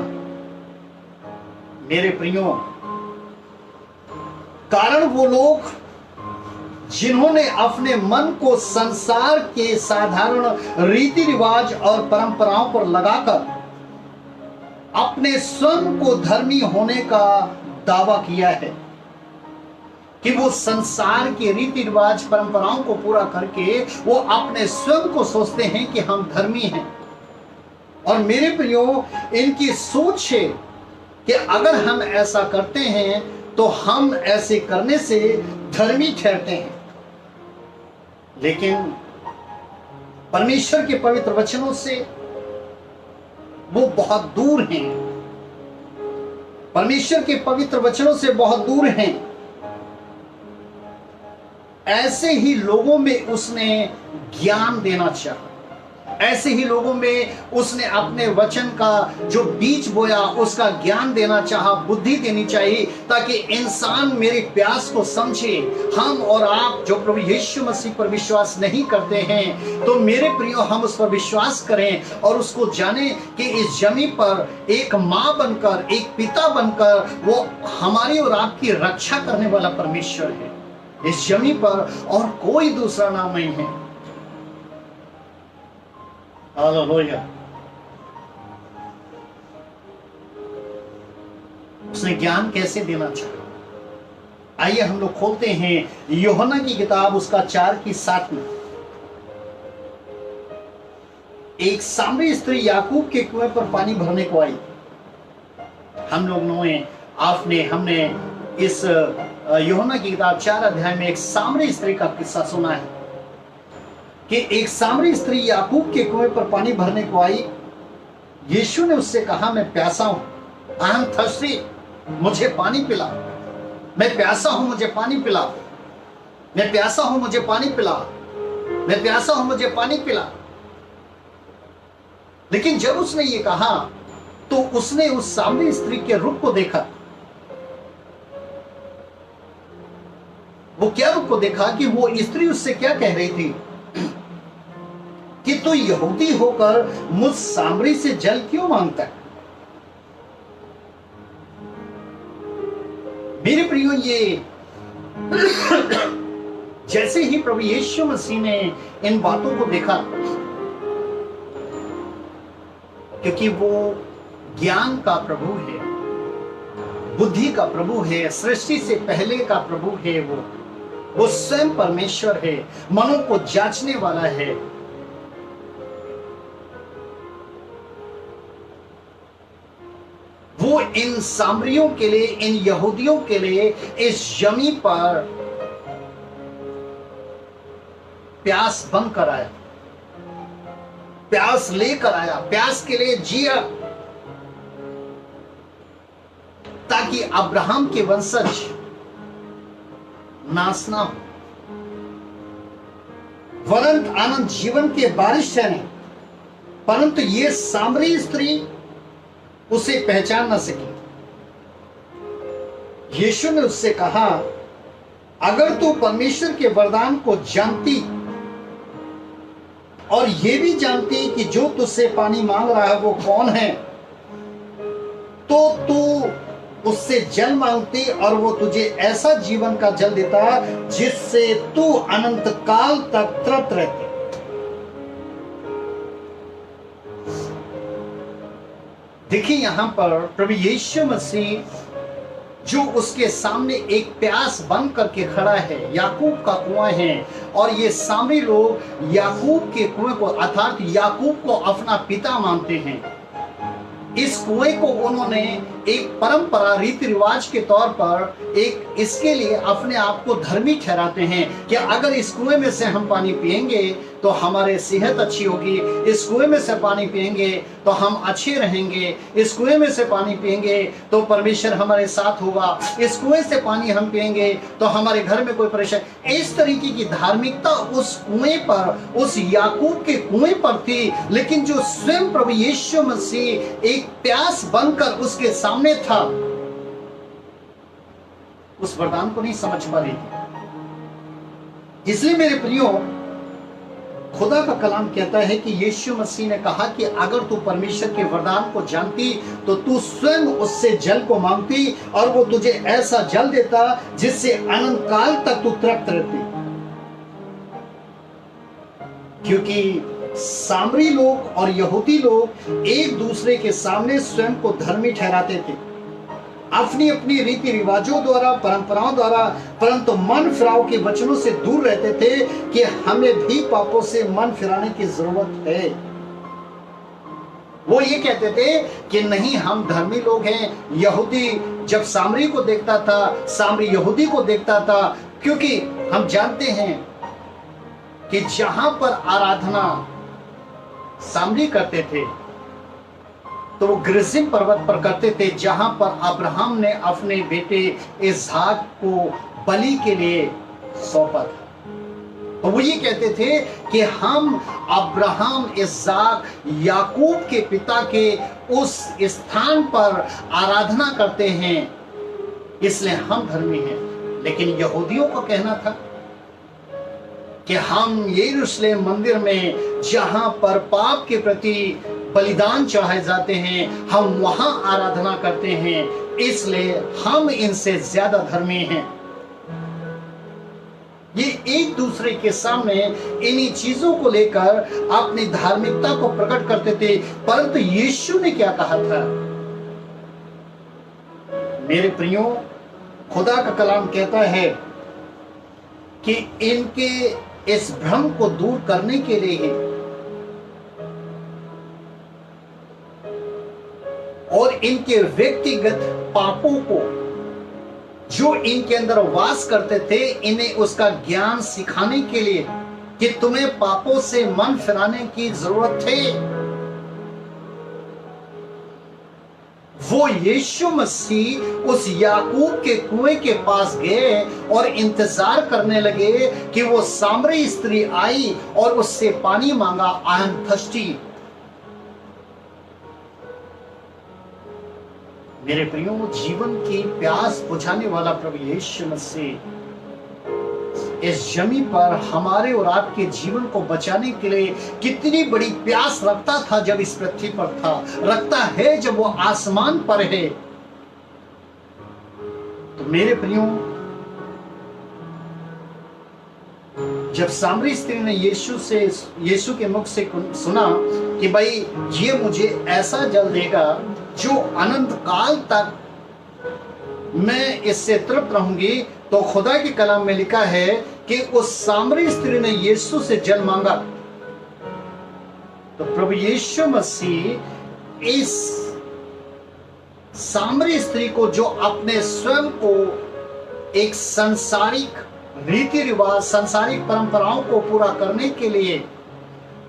मेरे प्रियो, कारण वो लोग जिन्होंने अपने मन को संसार के साधारण रीति रिवाज और परंपराओं पर लगाकर अपने स्वयं को धर्मी होने का दावा किया है कि वो संसार के रीति रिवाज परंपराओं को पूरा करके वो अपने स्वयं को सोचते हैं कि हम धर्मी हैं। और मेरे प्रियो, इनकी सोच है कि अगर हम ऐसा करते हैं तो हम ऐसे करने से धर्मी ठहरते हैं। लेकिन परमेश्वर के पवित्र वचनों से वो बहुत दूर हैं। परमेश्वर के पवित्र वचनों से बहुत दूर हैं। ऐसे ही लोगों में उसने ज्ञान देना चाहा। ऐसे ही लोगों में उसने अपने वचन का जो बीज बोया उसका ज्ञान देना चाहा, बुद्धि देनी चाहिए, ताकि इंसान मेरी प्यास को समझे। हम और आप जो प्रभु यीशु मसीह पर विश्वास नहीं करते हैं, तो मेरे प्रियो, हम उस पर विश्वास करें और उसको जाने कि इस जमीन पर एक माँ बनकर, एक पिता बनकर वो हमारी और आपकी रक्षा करने वाला परमेश्वर है। इस जमीन पर और कोई दूसरा नाम नहीं है। हालेलुया। उसने ज्ञान कैसे देना चाहा? आइए हम लोग खोलते हैं यूहन्ना की किताब, उसका 4:7 में। एक सामरी स्त्री याकूब के कुएं पर पानी भरने को आई। हम लोगों ने, आपने, हमने इस यूहन्ना की किताब 4 अध्याय में एक सामरी स्त्री का किस्सा सुना है कि एक सामरी स्त्री याकूब के कुएं पर पानी भरने को आई। यीशु ने उससे कहा, मैं प्यासा हूं, आई एम थर्स्टी, मुझे पानी पिला। मैं प्यासा हूं, मुझे पानी पिला। मैं प्यासा हूं, मुझे पानी पिला, मैं प्यासा हूं, मुझे पानी पिला। लेकिन जब उसने ये कहा तो उसने उस सामरी स्त्री के रूप को देखा। वो क्या रूप को देखा कि वो स्त्री उससे क्या कह रही थी कि तू यहूदी होकर मुझ सामरी से जल क्यों मांगता है। मेरे प्रियो, ये जैसे ही प्रभु यीशु मसीह ने इन बातों को देखा, क्योंकि वो ज्ञान का प्रभु है, बुद्धि का प्रभु है, सृष्टि से पहले का प्रभु है, वो स्वयं परमेश्वर है, मनों को जांचने वाला है। वो इन सामरियों के लिए, इन यहूदियों के लिए इस जमीन पर प्यास बंद कर आया, प्यास लेकर आया, प्यास के लिए जिया, ताकि अब्राहम के वंशज नाश ना हो, वरन आनंद जीवन के बारिश ठहरे। परंतु ये सामरी स्त्री उसे पहचान न सकी। यीशु ने उससे कहा, अगर तू परमेश्वर के वरदान को जानती और ये भी जानती कि जो तुझसे पानी मांग रहा है वो कौन है, तो तू उससे जल मांगती और वो तुझे ऐसा जीवन का जल देता जिससे तू अनंत काल तक तृप्त रहती। देखिए यहां पर प्रभु यीशु मसीह जो उसके सामने एक प्यास बंद करके खड़ा है, याकूब का कुआं है, और ये सामरी लोग याकूब के कुएं को अर्थात याकूब को अपना पिता मानते हैं। इस कुएं को उन्होंने एक परंपरा, रीति रिवाज के तौर पर एक इसके लिए अपने आप को धर्मी ठहराते हैं कि अगर इस कुएं में से हम पानी पिएंगे तो हमारे सेहत अच्छी होगी, इस कुएं में से पानी पिएंगे तो हम अच्छे रहेंगे, इस कुएं में से पानी पिएंगे तो परमेश्वर हमारे साथ होगा, इस कुएं से पानी हम पिएंगे तो हमारे घर में कोई परेशानी। इस तरीके की धार्मिकता उस कुएं पर, उस याकूब के कुएं पर थी। लेकिन जो स्वयं प्रभु यीशु मसीह एक प्यास बनकर उसके सामने था, उस वरदान को नहीं समझ पा रही थी। इसलिए मेरे प्रियो, खुदा का कलाम कहता है कि यीशु मसीह ने कहा कि अगर तू परमेश्वर के वरदान को जानती तो तू स्वयं उससे जल को मांगती और वो तुझे ऐसा जल देता जिससे अनंत काल तक तू तृप्त रहती। क्योंकि सामरी लोग और यहूदी लोग एक दूसरे के सामने स्वयं को धर्मी ठहराते थे, अपनी अपनी रीति रिवाजों द्वारा, परंपराओं द्वारा, परंतु मन फिराव के वचनों से दूर रहते थे कि हमें भी पापों से मन फिराने की जरूरत है। वो ये कहते थे कि नहीं, हम धर्मी लोग हैं। यहूदी जब सामरी को देखता था, सामरी यहूदी को देखता था, क्योंकि हम जानते हैं कि जहां पर आराधना सामरी करते थे तो वो ग्रिज़िम पर्वत पर करते थे, जहां पर अब्राहम ने अपने बेटे इसहाक को बलि के लिए सौंपा था। तो वो ये कहते थे कि हम अब्राहम, इसहाक, याकूब के पिता के उस स्थान पर आराधना करते हैं, इसलिए हम धर्मी हैं। लेकिन यहूदियों का कहना था कि हम यरूशलेम मंदिर में जहां पर पाप के प्रति बलिदान चढ़ाए जाते हैं, हम वहां आराधना करते हैं, इसलिए हम इनसे ज्यादा धर्मी हैं। ये एक दूसरे के सामने इन्हीं चीजों को लेकर अपनी धार्मिकता को प्रकट करते थे। परंतु यीशु ने क्या कहा था? मेरे प्रियो, खुदा का कलाम कहता है कि इनके इस भ्रम को दूर करने के लिए और इनके व्यक्तिगत पापों को जो इनके अंदर वास करते थे, इन्हें उसका ज्ञान सिखाने के लिए कि तुम्हें पापों से मन फिराने की जरूरत है, वो यीशु मसीह उस याकूब के कुएं के पास गए और इंतजार करने लगे कि वो सामरी स्त्री आई और उससे पानी मांगा। I am thirsty. मेरे प्रियो, जीवन की प्यास बुझाने वाला प्रभु यीशु मसीह इस जमीन पर हमारे और आपके जीवन को बचाने के लिए कितनी बड़ी प्यास रखता था जब इस पृथ्वी पर था, रखता है जब वो आसमान पर है। तो मेरे प्रियो, जब सामरी स्त्री ने यीशु के मुख से सुना कि भाई ये मुझे ऐसा जल देगा जो अनंत काल तक मैं इससे तृप्त रहूंगी, तो खुदा के कलाम में लिखा है कि उस सामरी स्त्री ने यीशु से जल मांगा। तो प्रभु यीशु मसीह इस सामरी स्त्री को, जो अपने स्वयं को एक सांसारिक रीति रिवाज, सांसारिक परंपराओं को पूरा करने के लिए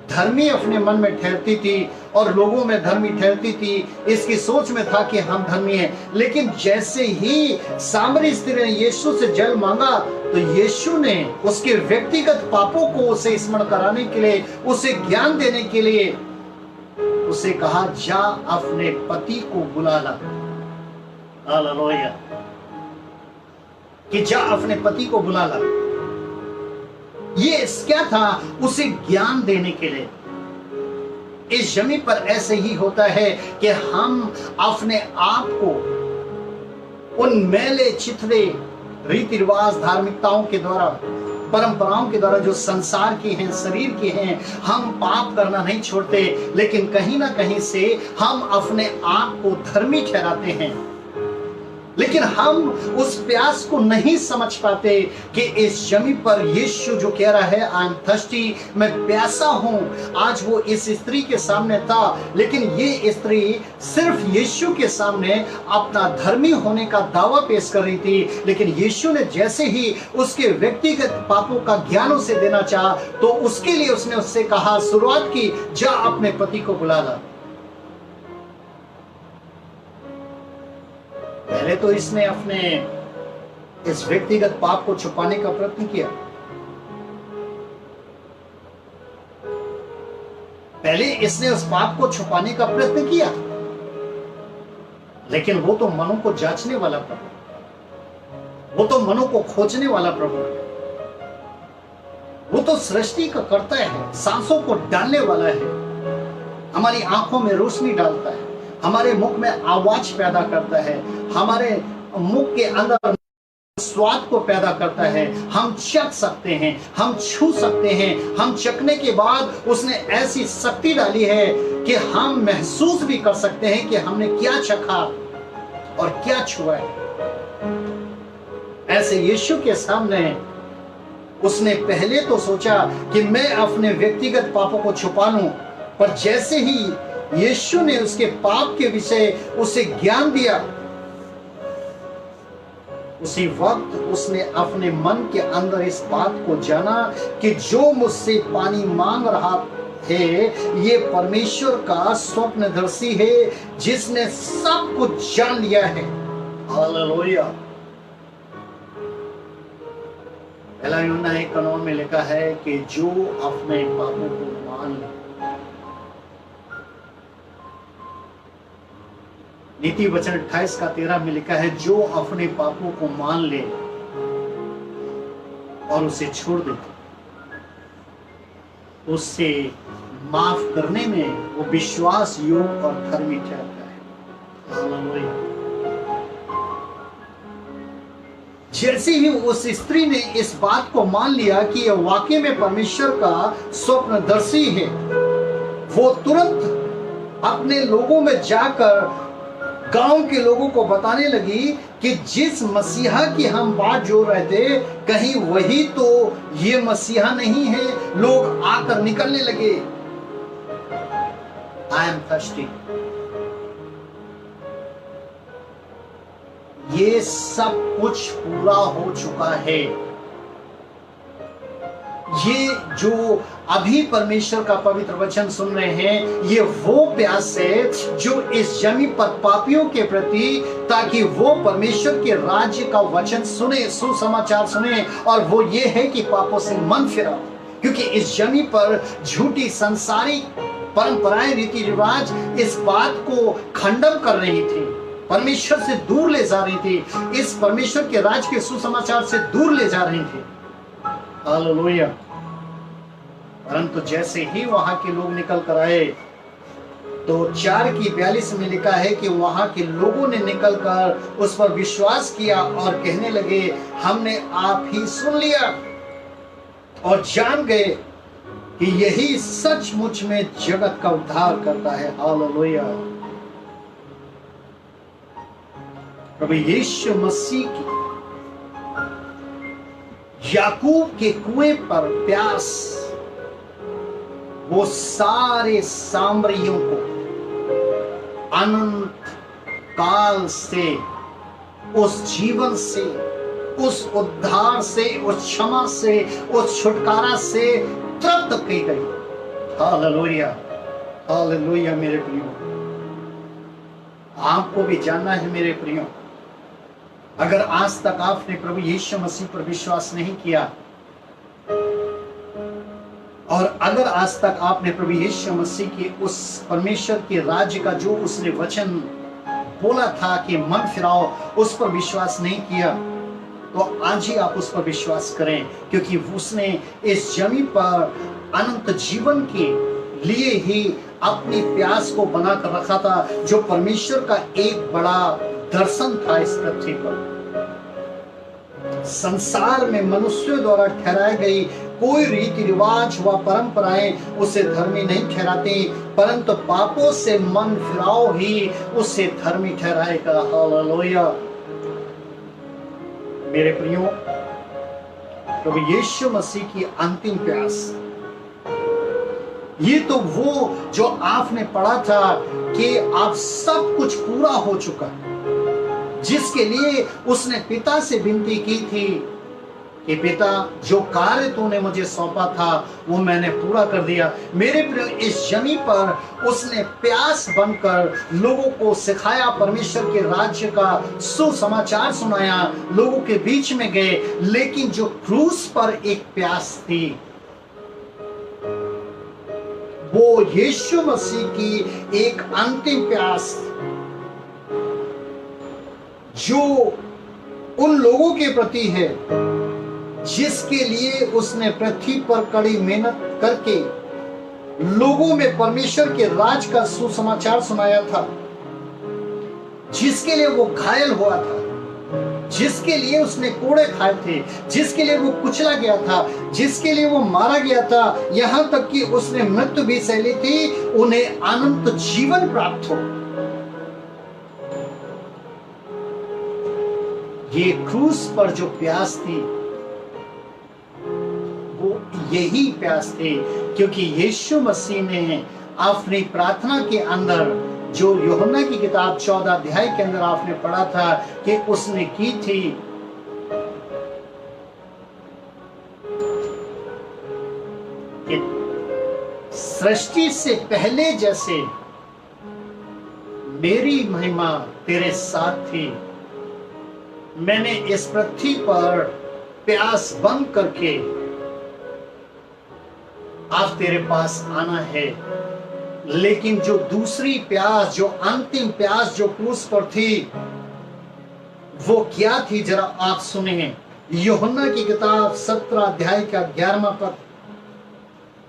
धर्मी अपने मन में ठहरती थी और लोगों में धर्मी ठहरती थी, इसकी सोच में था कि हम धर्मी हैं, लेकिन जैसे ही सामरी स्त्री ने यीशु से जल मांगा तो यीशु ने उसके व्यक्तिगत पापों को उसे स्मरण कराने के लिए, उसे ज्ञान देने के लिए उसे कहा, जा अपने पति को बुला ला। हालेलुया। कि जा अपने पति को बुला ला। ये क्या था? उसे ज्ञान देने के लिए। इस जमीन पर ऐसे ही होता है कि हम अपने आप को उन मैले चिथड़े रीति रिवाज, धार्मिकताओं के द्वारा, परंपराओं के द्वारा जो संसार की हैं, शरीर की हैं, हम पाप करना नहीं छोड़ते, लेकिन कहीं ना कहीं से हम अपने आप को धर्मी ठहराते हैं। लेकिन हम उस प्यास को नहीं समझ पाते कि इस जमीन पर यीशु जो कह रहा है, आई एम थर्स्टी, मैं प्यासा हूं। आज वो इस स्त्री के सामने था, लेकिन ये स्त्री सिर्फ यीशु के सामने अपना धर्मी होने का दावा पेश कर रही थी, लेकिन यीशु ने जैसे ही उसके व्यक्तिगत पापों का ज्ञान उसे देना चाहा, तो उसके लिए उसने उससे कहा, शुरुआत की, जा अपने पति को बुला ला। पहले तो इसने अपने इस व्यक्तिगत पाप को छुपाने का प्रयत्न किया। पहले इसने उस पाप को छुपाने का प्रयत्न किया, लेकिन वो तो मनों को जांचने वाला प्रभु, वो तो मनों को खोजने वाला प्रभु है। वो तो सृष्टि का कर्ता है, सांसों को डालने वाला है, हमारी आंखों में रोशनी डालता है, हमारे मुख में आवाज पैदा करता है, हमारे मुख के अंदर स्वाद को पैदा करता है। हम चख सकते हैं, हम छू सकते हैं, हम चखने के बाद उसने ऐसी शक्ति डाली है कि हम महसूस भी कर सकते हैं कि हमने क्या चखा और क्या छुआ है। ऐसे यीशु के सामने उसने पहले तो सोचा कि मैं अपने व्यक्तिगत पापों को छुपा लूं, पर जैसे ही यीशु ने उसके पाप के विषय उसे ज्ञान दिया, उसी वक्त उसने अपने मन के अंदर इस बात को जाना कि जो मुझसे पानी मांग रहा है, ये परमेश्वर का स्वप्नदर्शी है, जिसने सब कुछ जान लिया है। हालेलुया। पहला यूहन्ना 1:9 में लिखा है कि जो अपने पापों को मान ले। नीति वचन 28:13 में लिखा है, जो अपने पापों को मान ले और उसे छोड़ दे, उससे माफ करने में वो विश्वास योग्य और धर्मी ठहरता है। हालेलुया। जैसे ही उस स्त्री ने इस बात को मान लिया कि यह वाकई में परमेश्वर का स्वप्नदर्शी है, वो तुरंत अपने लोगों में जाकर गांव के लोगों को बताने लगी कि जिस मसीहा की हम बात जोड़ रहे थे, कहीं वही तो ये मसीहा नहीं है। लोग आकर निकलने लगे, आई एम थर्स्टी। ये सब कुछ पूरा हो चुका है, ये जो अभी परमेश्वर का पवित्र वचन सुन रहे हैं, ये वो प्यास है जो इस जमीन पर पापियों के प्रति, ताकि वो परमेश्वर के राज्य का वचन सुने, सुसमाचार सुने, और वो ये है कि पापों से मन फिरा। क्योंकि इस जमीन पर झूठी सांसारिक परंपराएं, रीति रिवाज इस बात को खंडन कर रही थी, परमेश्वर से दूर ले जा रही थी, इस परमेश्वर के राज के सुसमाचार से दूर ले जा रही थी। हालेलुया। परंतु जैसे ही वहां के लोग निकल कर आए, तो 4:42 में लिखा है कि वहां के लोगों ने निकलकर उस पर विश्वास किया और कहने लगे, हमने आप ही सुन लिया और जान गए कि यही सचमुच में जगत का उद्धार करता है। हालेलुया। प्रभु यीशु मसीह की याकूब के कुएं पर प्यास वो सारे सामरियों को अनंत काल से, उस जीवन से, उस उद्धार से, उस क्षमा से, उस छुटकारा से तृप्त की गई। Hallelujah, hallelujah. मेरे प्रियो, आपको भी जानना है मेरे प्रियो, अगर आज तक आपने प्रभु यीशु मसीह पर विश्वास नहीं किया, और अगर आज तक आपने प्रभु यीशु मसीह के उस परमेश्वर के राज्य का जो उसने वचन बोला था कि मन फिराओ, उस पर विश्वास नहीं किया, तो आज ही आप उस पर विश्वास करें, क्योंकि उसने इस जमीन पर अनंत जीवन के लिए ही अपनी प्यास को बनाकर रखा था, जो परमेश्वर का एक बड़ा दर्शन था इस पृथ्वी पर। संसार में मनुष्यों द्वारा ठहराई गई कोई रीति रिवाज व परंपराएं उसे धर्मी नहीं ठहराती, परंतु पापों से मन फिराओ ही उसे धर्मी ठहराएगा। हालेलुया। मेरे प्रियो, प्रभु यीशु मसीह की अंतिम प्यास, ये तो वो जो आपने पढ़ा था कि आप सब कुछ पूरा हो चुका, जिसके लिए उसने पिता से विनती की थी कि पिता, जो कार्य तूने मुझे सौंपा था वो मैंने पूरा कर दिया। मेरे प्रिय, इस जमीन पर उसने प्यास बनकर लोगों को सिखाया, परमेश्वर के राज्य का सुसमाचार सुनाया, लोगों के बीच में गए, लेकिन जो क्रूस पर एक प्यास थी, वो यीशु मसीह की एक अंतिम प्यास, जो उन लोगों के प्रति है जिसके लिए उसने पृथ्वी पर कड़ी मेहनत करके लोगों में परमेश्वर के राज का सुसमाचार सुनाया था, जिसके लिए वो घायल हुआ था, जिसके लिए उसने कोड़े खाए थे, जिसके लिए वो कुचला गया था, जिसके लिए वो मारा गया था, यहां तक कि उसने मृत्यु भी सहली थी, उन्हें अनंत जीवन प्राप्त हो। ये क्रूस पर जो प्यास थी, वो यही प्यास थी, क्योंकि यीशु मसीह ने अपनी प्रार्थना के अंदर, जो यूहन्ना की किताब 14 अध्याय के अंदर आपने पढ़ा था कि उसने की थी, कि सृष्टि से पहले जैसे मेरी महिमा तेरे साथ थी, मैंने इस पृथ्वी पर प्यास बंद करके आज तेरे पास आना है। लेकिन जो दूसरी प्यास, जो अंतिम प्यास जो क्रूस पर थी, वो क्या थी जरा आप सुनिए। यूहन्ना की किताब 17 अध्याय का 11वां पद,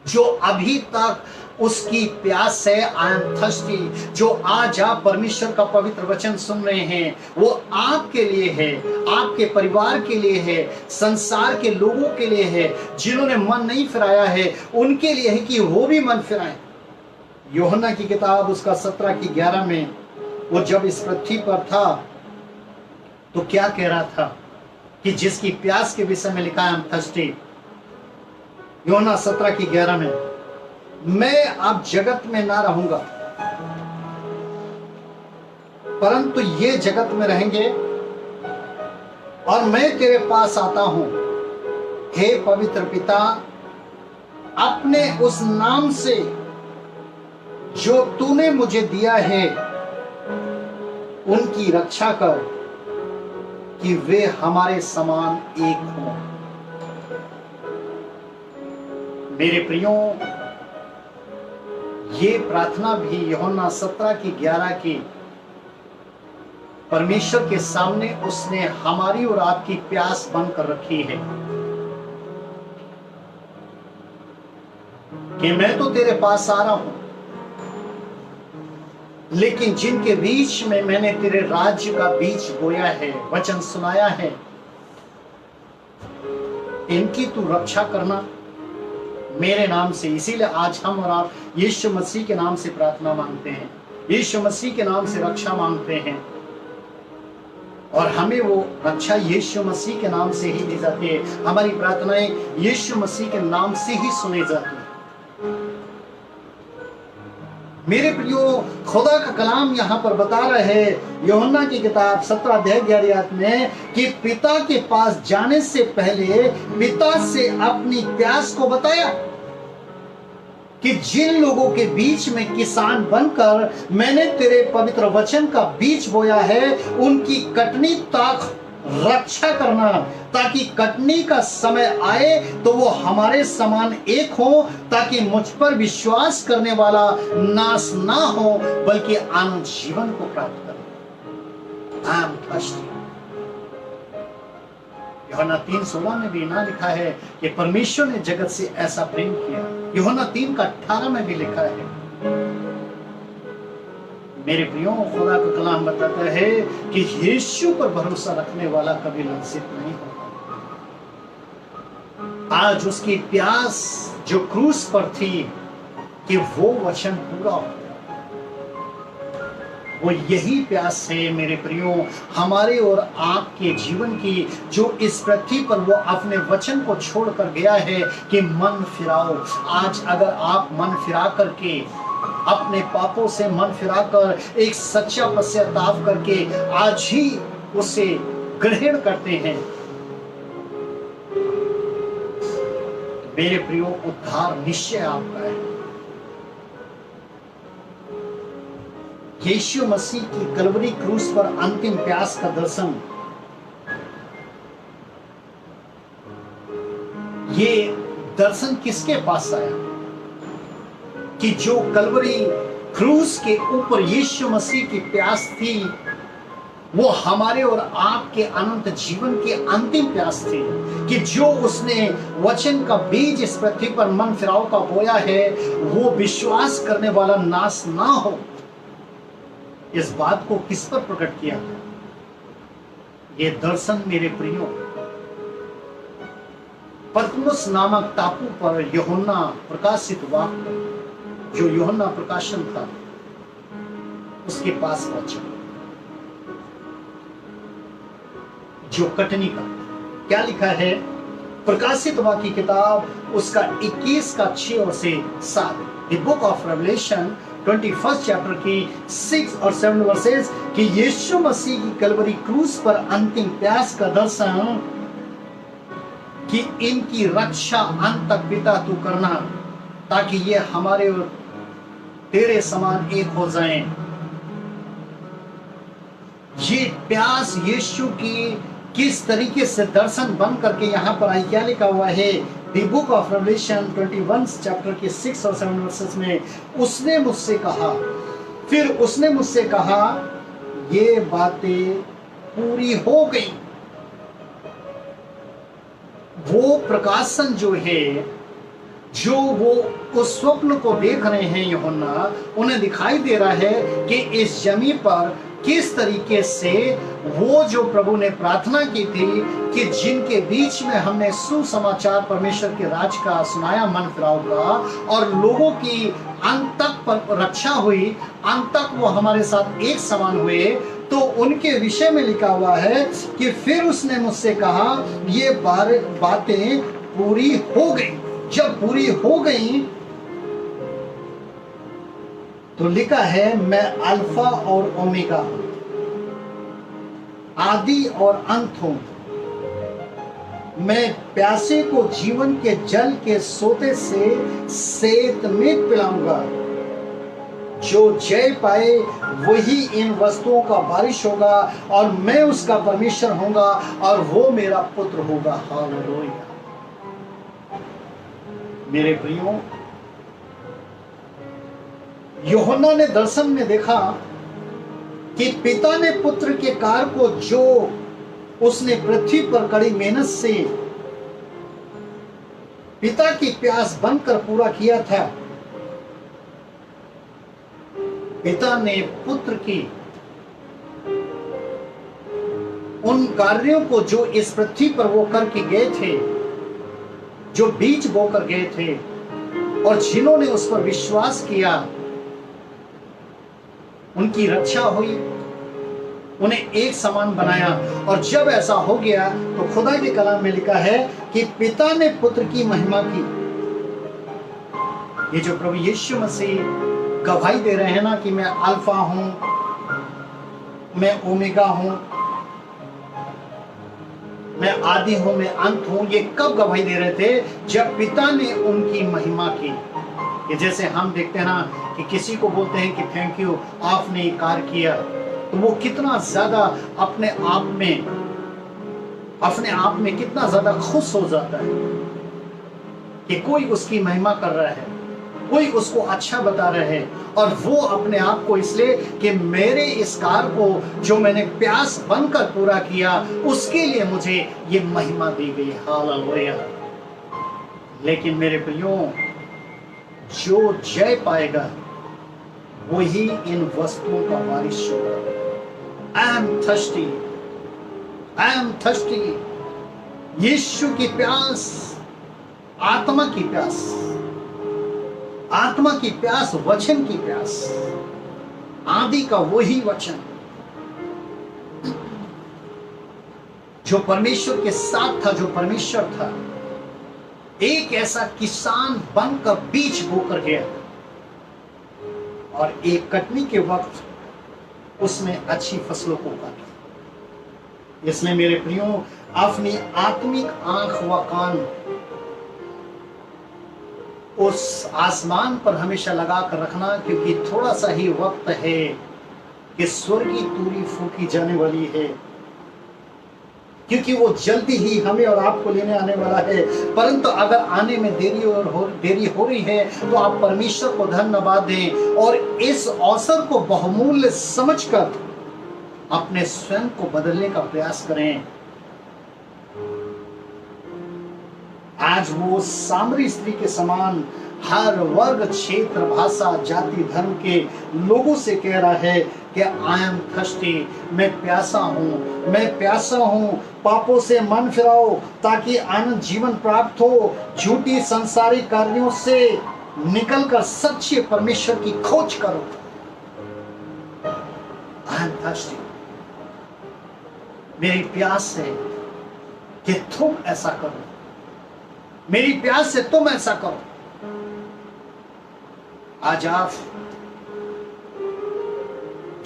जो अभी तक उसकी प्यास है, आई एम थर्स्टी, जो आज आप परमेश्वर का पवित्र वचन सुन रहे हैं, वो आपके लिए है, आपके परिवार के लिए है, संसार के लोगों के लिए है, जिन्होंने मन नहीं फिराया है उनके लिए है कि वो भी मन फिराएं। यूहन्ना की किताब उसका 17 की 11 में, वो जब इस पृथ्वी पर था तो क्या कह रहा था कि जिसकी प्यास के विषय में लिखा है, आई एम थर्स्टी। यूहन्ना 17 की 11 में, मैं अब जगत में ना रहूंगा, परंतु ये जगत में रहेंगे, और मैं तेरे पास आता हूं। हे पवित्र पिता, अपने उस नाम से जो तूने मुझे दिया है उनकी रक्षा कर, कि वे हमारे समान एक हों। मेरे प्रियो, ये प्रार्थना भी यूहन्ना 17:11 की परमेश्वर के सामने उसने हमारी और आपकी प्यास बनकर रखी है कि मैं तो तेरे पास आ रहा हूं, लेकिन जिनके बीच में मैंने तेरे राज्य का बीज बोया है, वचन सुनाया है, इनकी तू रक्षा करना मेरे नाम से। इसीलिए आज हम और आप यीशु मसीह के नाम से प्रार्थना मांगते हैं, यीशु मसीह के नाम से रक्षा मांगते हैं, और हमें वो रक्षा यीशु मसीह के नाम से ही दी जाती है। हमारी प्रार्थनाएं यीशु मसीह के नाम से ही सुनी जाती है। मेरे प्रियो, खुदा का कलाम यहाँ पर बता रहा है यूहन्ना की किताब 17:11 में कि पिता के पास जाने से पहले पिता से अपनी प्यास को बताया कि जिन लोगों के बीच में किसान बनकर मैंने तेरे पवित्र वचन का बीज बोया है, उनकी कटनी तक रक्षा करना, ताकि कटनी का समय आए तो वो हमारे समान एक हो, ताकि मुझ पर विश्वास करने वाला नाश ना हो बल्कि अनंत जीवन को प्राप्त करे। I am thirsty. यूहन्ना 3:16 में भी ना लिखा है कि परमेश्वर ने जगत से ऐसा प्रेम किया। यूहन्ना 3:18 में भी लिखा है। मेरे प्रियो, खुदा का कलाम बताता है कि यीशु पर भरोसा रखने वाला कभी लज्जित नहीं होता। आज उसकी प्यास जो क्रूस पर थी कि वो वचन पूरा हो, वो यही प्यास है मेरे प्रियो हमारे और आपके जीवन की, जो इस पृथ्वी पर वो अपने वचन को छोड़कर गया है कि मन फिराओ। आज अगर आप मन फिरा करके, अपने पापों से मन फिराकर एक सच्चा पश्चाताप करके आज ही उसे ग्रहण करते हैं, मेरे प्रियो उद्धार निश्चय आपका है। यीशु मसीह की कलवरी क्रूस पर अंतिम प्यास का दर्शन, ये दर्शन किसके पास आया कि जो कलवरी क्रूस के ऊपर यीशु मसीह की प्यास थी, वो हमारे और आपके अनंत जीवन की अंतिम प्यास थी कि जो उसने वचन का बीज इस पृथ्वी पर मन फिराव का बोया है, वो विश्वास करने वाला नाश ना हो। इस बात को किस पर प्रकट किया? ये दर्शन मेरे प्रियो पतमुस नामक टापू पर यूहन्ना प्रकाशित वाक्य, जो यूहन्ना प्रकाशन था, उसके पास पहुंचा, जो कटनी का। क्या लिखा है? प्रकाशित वाक्य की किताब उसका 21:6 और से 7, the book of revelation 21st chapter की 6 और 7 वर्सेस, कि यीशु मसीह की कलवरी क्रूस पर अंतिम प्यास का दर्शन, कि इनकी रक्षा अंत तक पिता तू करना, ताकि ये हमारे और तेरे समान एक हो जाएं। ये प्यास यीशु की किस तरीके से दर्शन बन करके यहाँ पर आई, क्या लिखा हुआ है? The book of revelation 21 chapter के 6 और 7 वर्सेस में, उसने मुझसे कहा, फिर उसने मुझसे कहा, ये बातें पूरी हो गई। वो प्रकाशन जो है, जो वो उस स्वप्न को देख रहे हैं यूहन्ना, उन्हें दिखाई दे रहा है कि इस जमीन पर किस तरीके से वो जो प्रभु ने प्रार्थना की थी कि जिनके बीच में हमने सुसमाचार परमेश्वर के राज का सुनाया, मन फिराव का, और लोगों की अंत तक पर रक्षा हुई, अंत तक वो हमारे साथ एक समान हुए, तो उनके विषय में लिखा हुआ है कि फिर उसने मुझसे कहा, ये बातें पूरी हो गई। जब पूरी हो गई तो लिखा है, मैं अल्फा और ओमेगा हूं, आदि और अंत हूं, मैं प्यासे को जीवन के जल के सोते से सेत में पिलाऊंगा। जो जय पाए वही इन वस्तुओं का वारिस होगा और मैं उसका परमेश्वर होऊंगा और वो मेरा पुत्र होगा। हालेलुया। मेरे प्रियो, यूहन्ना ने दर्शन में देखा कि पिता ने पुत्र के कार्य को जो उसने पृथ्वी पर कड़ी मेहनत से पिता की प्यास बनकर पूरा किया था, पिता ने पुत्र की उन कार्यों को जो इस पृथ्वी पर वो करके गए थे, जो बीज बोकर गए थे और जिन्होंने उस पर विश्वास किया, उनकी रक्षा हुई, उन्हें एक समान बनाया। और जब ऐसा हो गया तो खुदा के कलाम में लिखा है कि पिता ने पुत्र की महिमा की। ये जो प्रभु यीशु मसीह गवाही दे रहे हैं ना कि मैं अल्फा हूं, मैं ओमेगा हूं, मैं आदि हूं, मैं अंत हूं, ये कब गवाही दे रहे थे? जब पिता ने उनकी महिमा की। कि जैसे हम देखते हैं ना कि किसी को बोलते हैं कि थैंक यू, आपने ये कार्य किया, तो वो कितना ज्यादा अपने आप में कितना ज्यादा खुश हो जाता है कि कोई उसकी महिमा कर रहा है, कोई उसको अच्छा बता रहा है। और वो अपने आप को इसलिए कि मेरे इस कार्य को जो मैंने प्यास बनकर पूरा किया, उसके लिए मुझे ये महिमा दी गई। हालेलुया। लेकिन मेरे प्रियो, जो जय पाएगा वही इन वस्तुओं का वारिस होगा। I am thirsty, I am thirsty। यीशु की प्यास, आत्मा की प्यास, आत्मा की प्यास, वचन की प्यास, आदि का वही वचन जो परमेश्वर के साथ था, जो परमेश्वर था, एक ऐसा किसान बनकर बीज बोकर गया और एक कटनी के वक्त उसने अच्छी फसलों को काटा। इसलिए मेरे प्रियो, अपनी आत्मिक आंख व कान उस आसमान पर हमेशा लगा कर रखना, क्योंकि थोड़ा सा ही वक्त है कि स्वर्गीय तुरी फूकी जाने वाली है, क्योंकि वो जल्दी ही हमें और आपको लेने आने वाला है। परंतु अगर आने में देरी हो रही है तो आप परमेश्वर को धन्यवाद दें और इस अवसर को बहुमूल्य समझकर अपने स्वयं को बदलने का प्रयास करें। आज वो सामरी स्त्री के समान हर वर्ग, क्षेत्र, भाषा, जाति, धर्म के लोगों से कह रहा है कि आई एम थर्स्टी, मैं प्यासा हूं, मैं प्यासा हूं। पापों से मन फिराओ ताकि आनंद जीवन प्राप्त हो। झूठी संसारिक कार्यों से निकलकर सच्चे परमेश्वर की खोज करो। आई एम थर्स्टी, मेरी प्यास है कि तुम ऐसा करो, मेरी प्यास से तुम ऐसा करो। आज आप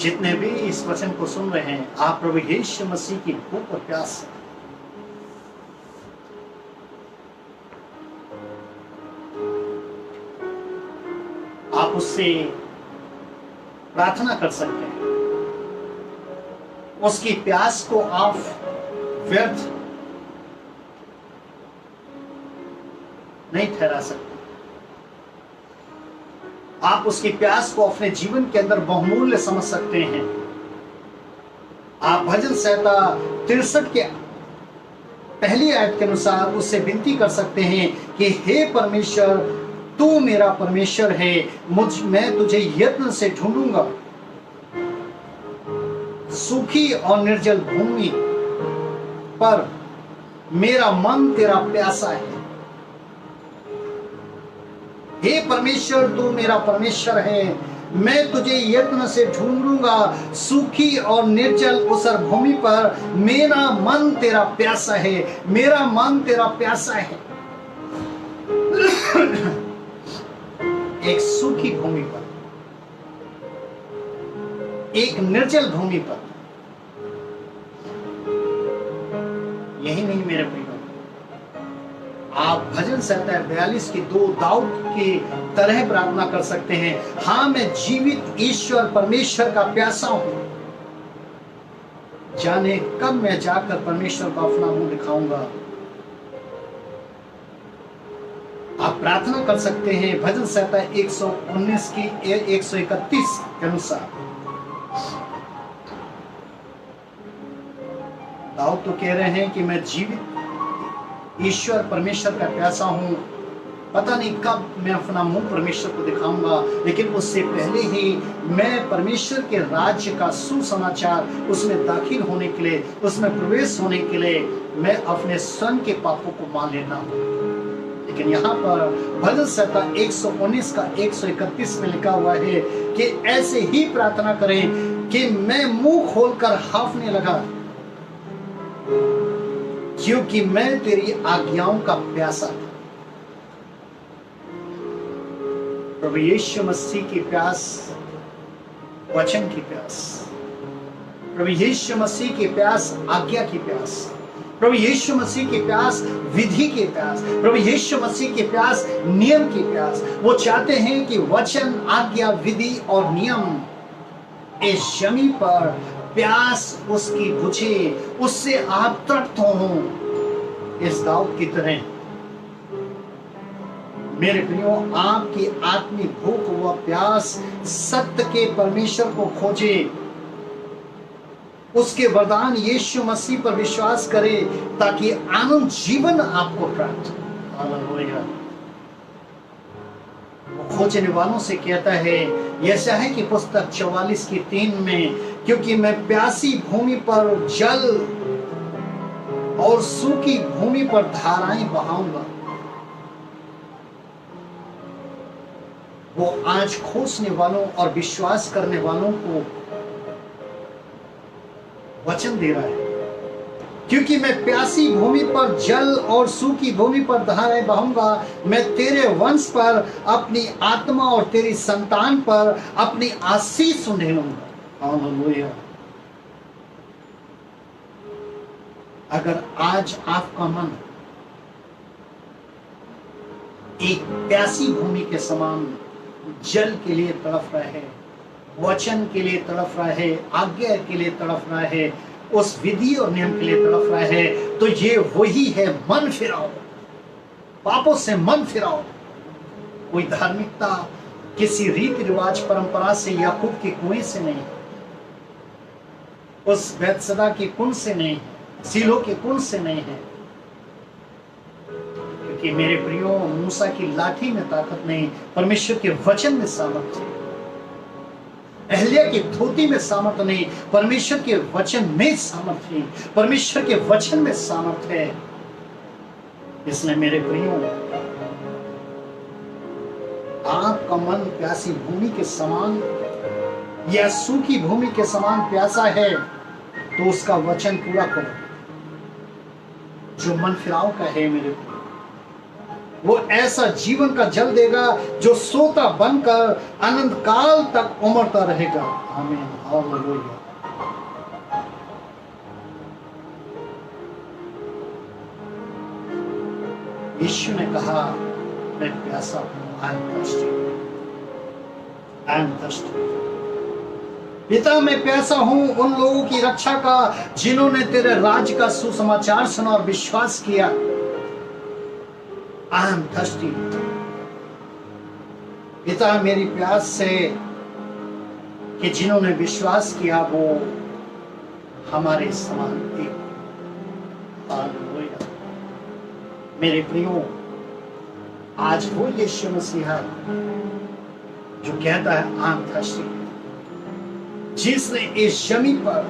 जितने भी इस वचन को सुन रहे हैं, आप प्रभु यीशु मसीह की भूख और प्यास से आप उससे प्रार्थना कर सकते हैं। उसकी प्यास को आप व्यर्थ नहीं ठहरा सकते। आप उसकी प्यास को अपने जीवन के अंदर बहुमूल्य समझ सकते हैं। आप भजन संहिता 63 के पहली आयत के अनुसार उससे विनती कर सकते हैं कि हे परमेश्वर, तू मेरा परमेश्वर है, मैं तुझे यत्न से ढूंढूंगा। सूखी और निर्जल भूमि पर मेरा मन तेरा प्यासा है। हे परमेश्वर, तू मेरा परमेश्वर है, मैं तुझे यत्न से ढूंढूंगा। सूखी और निर्जल उसर भूमि पर मेरा मन तेरा प्यासा है, मेरा मन तेरा प्यासा है। एक सूखी भूमि पर, एक निर्जल भूमि पर। यही नहीं मेरे प्रिय, आप भजन संहिता 42 की 2 दाऊद की तरह प्रार्थना कर सकते हैं। हाँ, मैं जीवित ईश्वर परमेश्वर का प्यासा हूं, जाने कब मैं जाकर परमेश्वर को अपना मुंह दिखाऊंगा। आप प्रार्थना कर सकते हैं भजन संहिता 119 की 131 के अनुसार। दाऊद तो कह रहे हैं कि मैं जीवित ईश्वर परमेश्वर का प्यासा हूं, पता नहीं कब मैं अपना मुंह परमेश्वर को दिखाऊंगा, लेकिन उससे पहले ही मैं परमेश्वर के राज्य का सुसमाचार उसमें दाखिल होने के लिए, उसमें प्रवेश होने के लिए मैं अपने स्वयं के पापों को मान लेना हूं। लेकिन यहाँ पर भजन संहिता 119 का 131 में लिखा हुआ है कि ऐसे ही प्रार्थना करें कि मैं मुंह खोलकर हाँफने लगा, क्योंकि मैं तेरी आज्ञाओं का प्यासा था। प्रभु यीशु मसीह की प्यास, वचन की प्यास, प्रभु यीशु मसीह की प्यास, आज्ञा की प्यास, प्रभु यीशु मसीह की प्यास, विधि की प्यास, प्रभु यीशु मसीह की प्यास, नियम की प्यास। वो चाहते हैं कि वचन, आज्ञा, विधि और नियम इस जमीन पर प्यास उसकी बुझे, उससे आप तृप्त हो इस दाऊद की तरह। मेरे प्रियो, आपकी आत्मिक भूख व प्यास सत्य के परमेश्वर को खोजे, उसके वरदान यीशु मसीह पर विश्वास करे, ताकि आनंद जीवन आपको प्राप्त हो। हालेलुया। वो खोजने वालों से कहता है, यशायाह की पुस्तक 44 की 3 में, क्योंकि मैं प्यासी भूमि पर जल और सूखी भूमि पर धाराएं बहाऊंगा। वो आज खोजने वालों और विश्वास करने वालों को वचन दे रहा है, क्योंकि मैं प्यासी भूमि पर जल और सूखी भूमि पर धाराएं बहाऊंगा। मैं तेरे वंश पर अपनी आत्मा और तेरी संतान पर अपनी आशीष उंडेलूंगा। हालेलुया। अगर आज आपका मन एक प्यासी भूमि के समान जल के लिए तड़फ रहा है, वचन के लिए तड़फ रहा है, आज्ञा के लिए तड़फ रहा है, उस विधि और नियम के लिए तड़फ रहा है, तो ये वही है, मन फिराओ, पापों से मन फिराओ। कोई धार्मिकता किसी रीति रिवाज परंपरा से, याकूब के कुएं से नहीं, उस बैतसदा के कुंड से नहीं, सीलो के कुंड से नहीं है। क्योंकि मेरे प्रियो, मूसा की लाठी में ताकत नहीं, परमेश्वर के वचन में सामर्थ्य है। एलिया की धोती में सामर्थ्य नहीं, परमेश्वर के वचन में सामर्थ्य है। परमेश्वर के वचन में सामर्थ्य है। इसलिए मेरे प्रियो, आपका मन प्यासी भूमि के समान या सूखी भूमि के समान प्यासा है, तो उसका वचन पूरा करो। जो मन फिराव का है मेरे को, वो ऐसा जीवन का जल देगा जो सोता बनकर अनंत काल तक उमड़ता रहेगा। आमीन। हालेलुया। यीशु ने कहा, मैं प्यासा हूं, I am thirsty, I am thirsty। पिता, मैं प्यासा हूं उन लोगों की रक्षा का जिन्होंने तेरे राज्य का सुसमाचार सुना और विश्वास किया। I am thirsty। पिता, मेरी प्यास से कि जिन्होंने विश्वास किया वो हमारे समान एक। हालेलुया। मेरे प्रियो, आज वो यीशु मसीह है जो कहता है I am thirsty, जिसने इस जमीन पर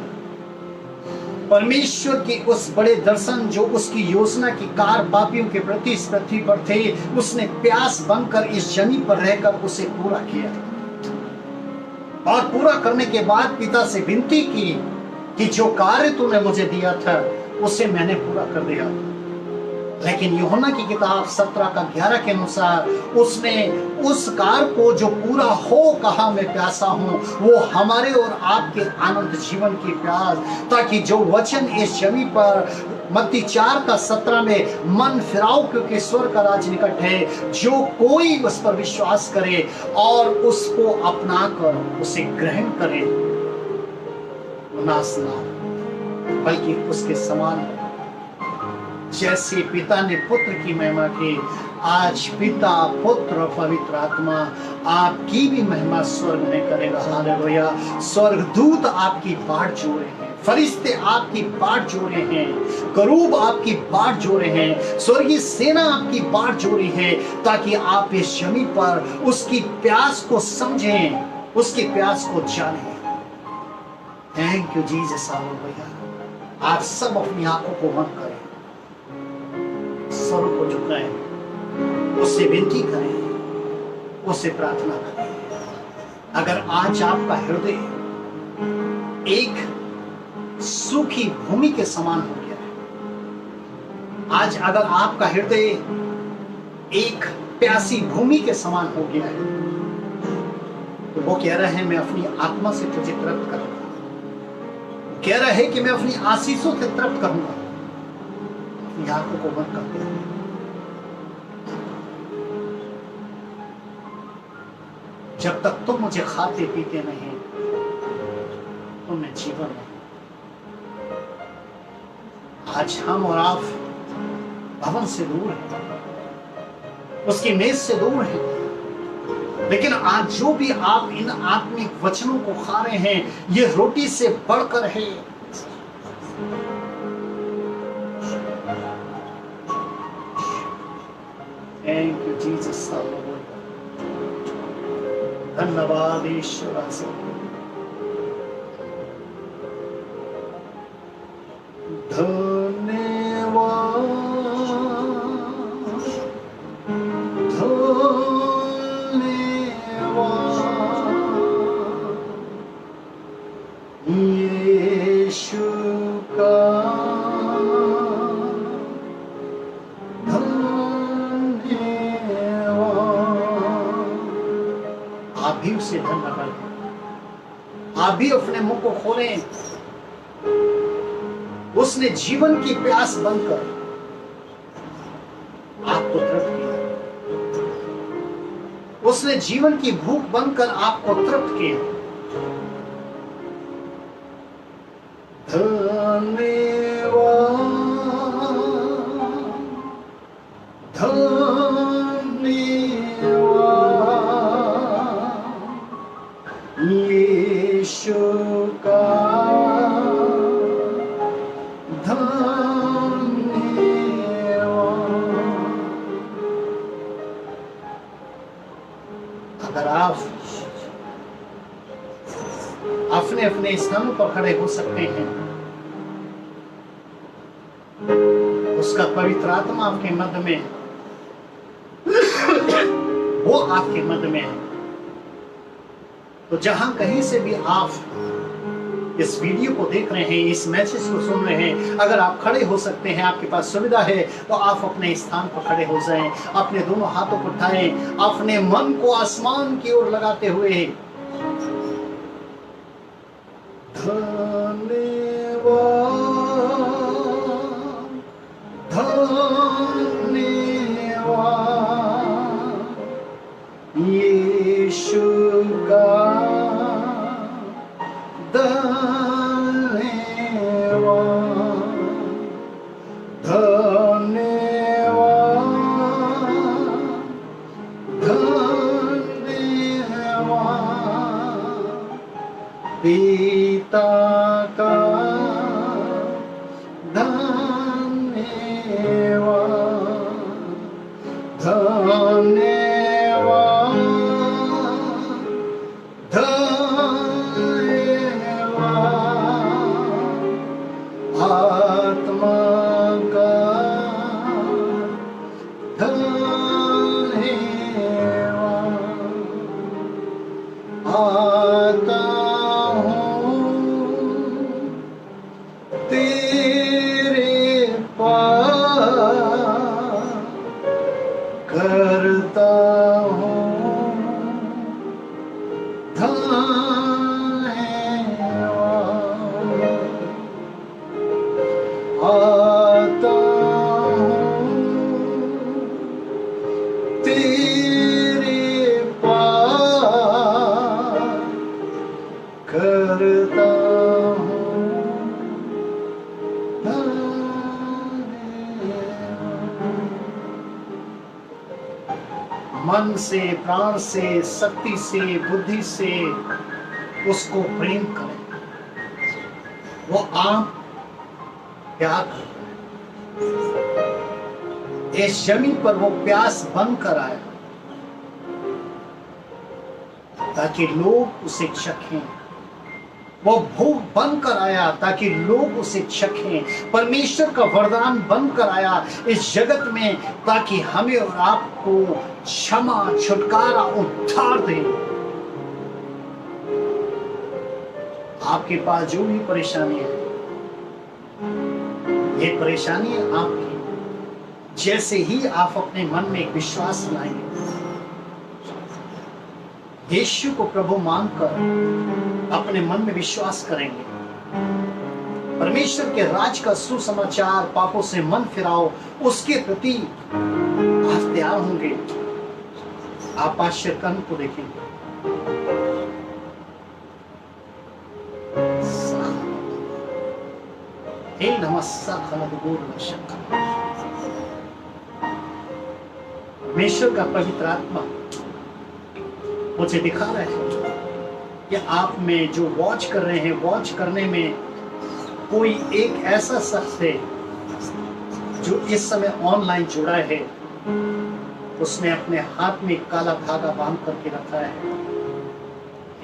परमेश्वर के उस बड़े दर्शन जो उसकी योजना की कार पापियों के प्रति इस पृथ्वी पर थे, उसने प्यास बनकर इस जमीन पर रहकर उसे पूरा किया और पूरा करने के बाद पिता से विनती की कि जो कार्य तूने मुझे दिया था उसे मैंने पूरा कर दिया। लेकिन यूहन्ना की किताब 17 का 11 के अनुसार उसने उस कार को जो पूरा हो कहा, मैं प्यासा हूं, वो हमारे और आपके अनंत जीवन की प्यास, ताकि जो वचन इस जमीन पर मत्ती 4:17 में मन फिराओ क्योंकि स्वर्ग का राज निकट है। जो कोई उस पर विश्वास करे और उसको अपनाकर उसे ग्रहण करे, वो नाश ना हो बल्कि उसके समान हो। जैसे पिता ने पुत्र की महिमा की, आज पिता, पुत्र और पवित्र आत्मा आपकी भी महिमा स्वर्ग में करेगा। हालेलुया। स्वर्गदूत आपकी बाट जोड़े हैं, फरिश्ते आपकी बाट जोड़े हैं, करूब आपकी बाट जोड़े हैं, स्वर्गीय सेना आपकी बाट जोड़ी है, ताकि आप इस जमीन पर उसकी प्यास को समझें, उसकी प्यास को जानें। Thank you Jesus. हालेलुया। आप सब अपनी आंखों को बंद करें, सर को झुकाएं, उससे विनती करें, उससे प्रार्थना करें। अगर आज आपका हृदय एक सूखी भूमि के समान हो गया है, आज अगर आपका हृदय एक प्यासी भूमि के समान हो गया है, तो वो कह रहा है मैं अपनी आत्मा से तुझे तृप्त करूंगा, कह रहा है कि मैं अपनी आशीषों से तृप्त करूंगा। अपनी आंखों को बंद कर दिया। जब तक तुम मुझे खाते पीते नहीं, तुम्हें जीवन नहीं। आज हम और आप भवन से दूर हैं, उसकी मेज से दूर हैं, लेकिन आज जो भी आप इन आत्मिक वचनों को खा रहे हैं, ये रोटी से बढ़कर है। Thank you Jesus. धन्यवाद ईश्वर। धन्यवाद, धन्यवाद यीशु का, आप भी उसे धन्यवाद, आप भी अपने मुंह को खोलें। उसने जीवन की प्यास बनकर आपको तृप्त किया, उसने जीवन की भूख बनकर आपको तृप्त किया। धन्यवाद, धन्यवाद यीशु का, अगर आप अपने अपने स्थानों पर खड़े हो सकते हैं, उसका पवित्र आत्मा आपके मध्य में, वो आपके मध्य में है। तो जहां कहीं से भी आप इस वीडियो को देख रहे हैं, इस मैसेज को सुन रहे हैं, अगर आप खड़े हो सकते हैं, आपके पास सुविधा है, तो आप अपने स्थान पर खड़े हो जाएं, अपने दोनों हाथों को उठाएं, अपने मन को आसमान की ओर लगाते हुए धन्यवाद, धन्यवाद यीशु का, धन्यवाद, धन्यवाद, धन्यवाद पिता का, धन्यवाद, धन्यवाद, आत्मा का धन्यवाद। आता हूँ तेरे पास, करता हूँ धन्यवाद। मन से, प्राण से, शक्ति से, बुद्धि से उसको प्रेम करें। वो आप प्यार कर, इस जमीन पर वो प्यास बन कर आया ताकि लोग उसे चखें। वो भूख बनकर आया ताकि लोग उसे चखें। परमेश्वर का वरदान बनकर आया इस जगत में ताकि हमें और आपको क्षमा, छुटकारा, उद्धार दे। आपके पास जो भी परेशानी है, ये परेशानी है आपकी। जैसे ही आप अपने मन में एक विश्वास लाएंगे, यीशु को प्रभु मानकर अपने मन में विश्वास करेंगे, परमेश्वर के राज का सुसमाचार, पापों से मन फिराओ, उसके प्रति आप तैयार होंगे। आप आश्चर्य कर्म को देखेंगे। परमेश्वर का पवित्र आत्मा मुझे दिखा रहे हैं कि आप में जो वॉच कर रहे हैं, वॉच करने में कोई एक ऐसा शख्स है जो इस समय ऑनलाइन जुड़ा है। उसने अपने हाथ में काला धागा बांध करके रखा है।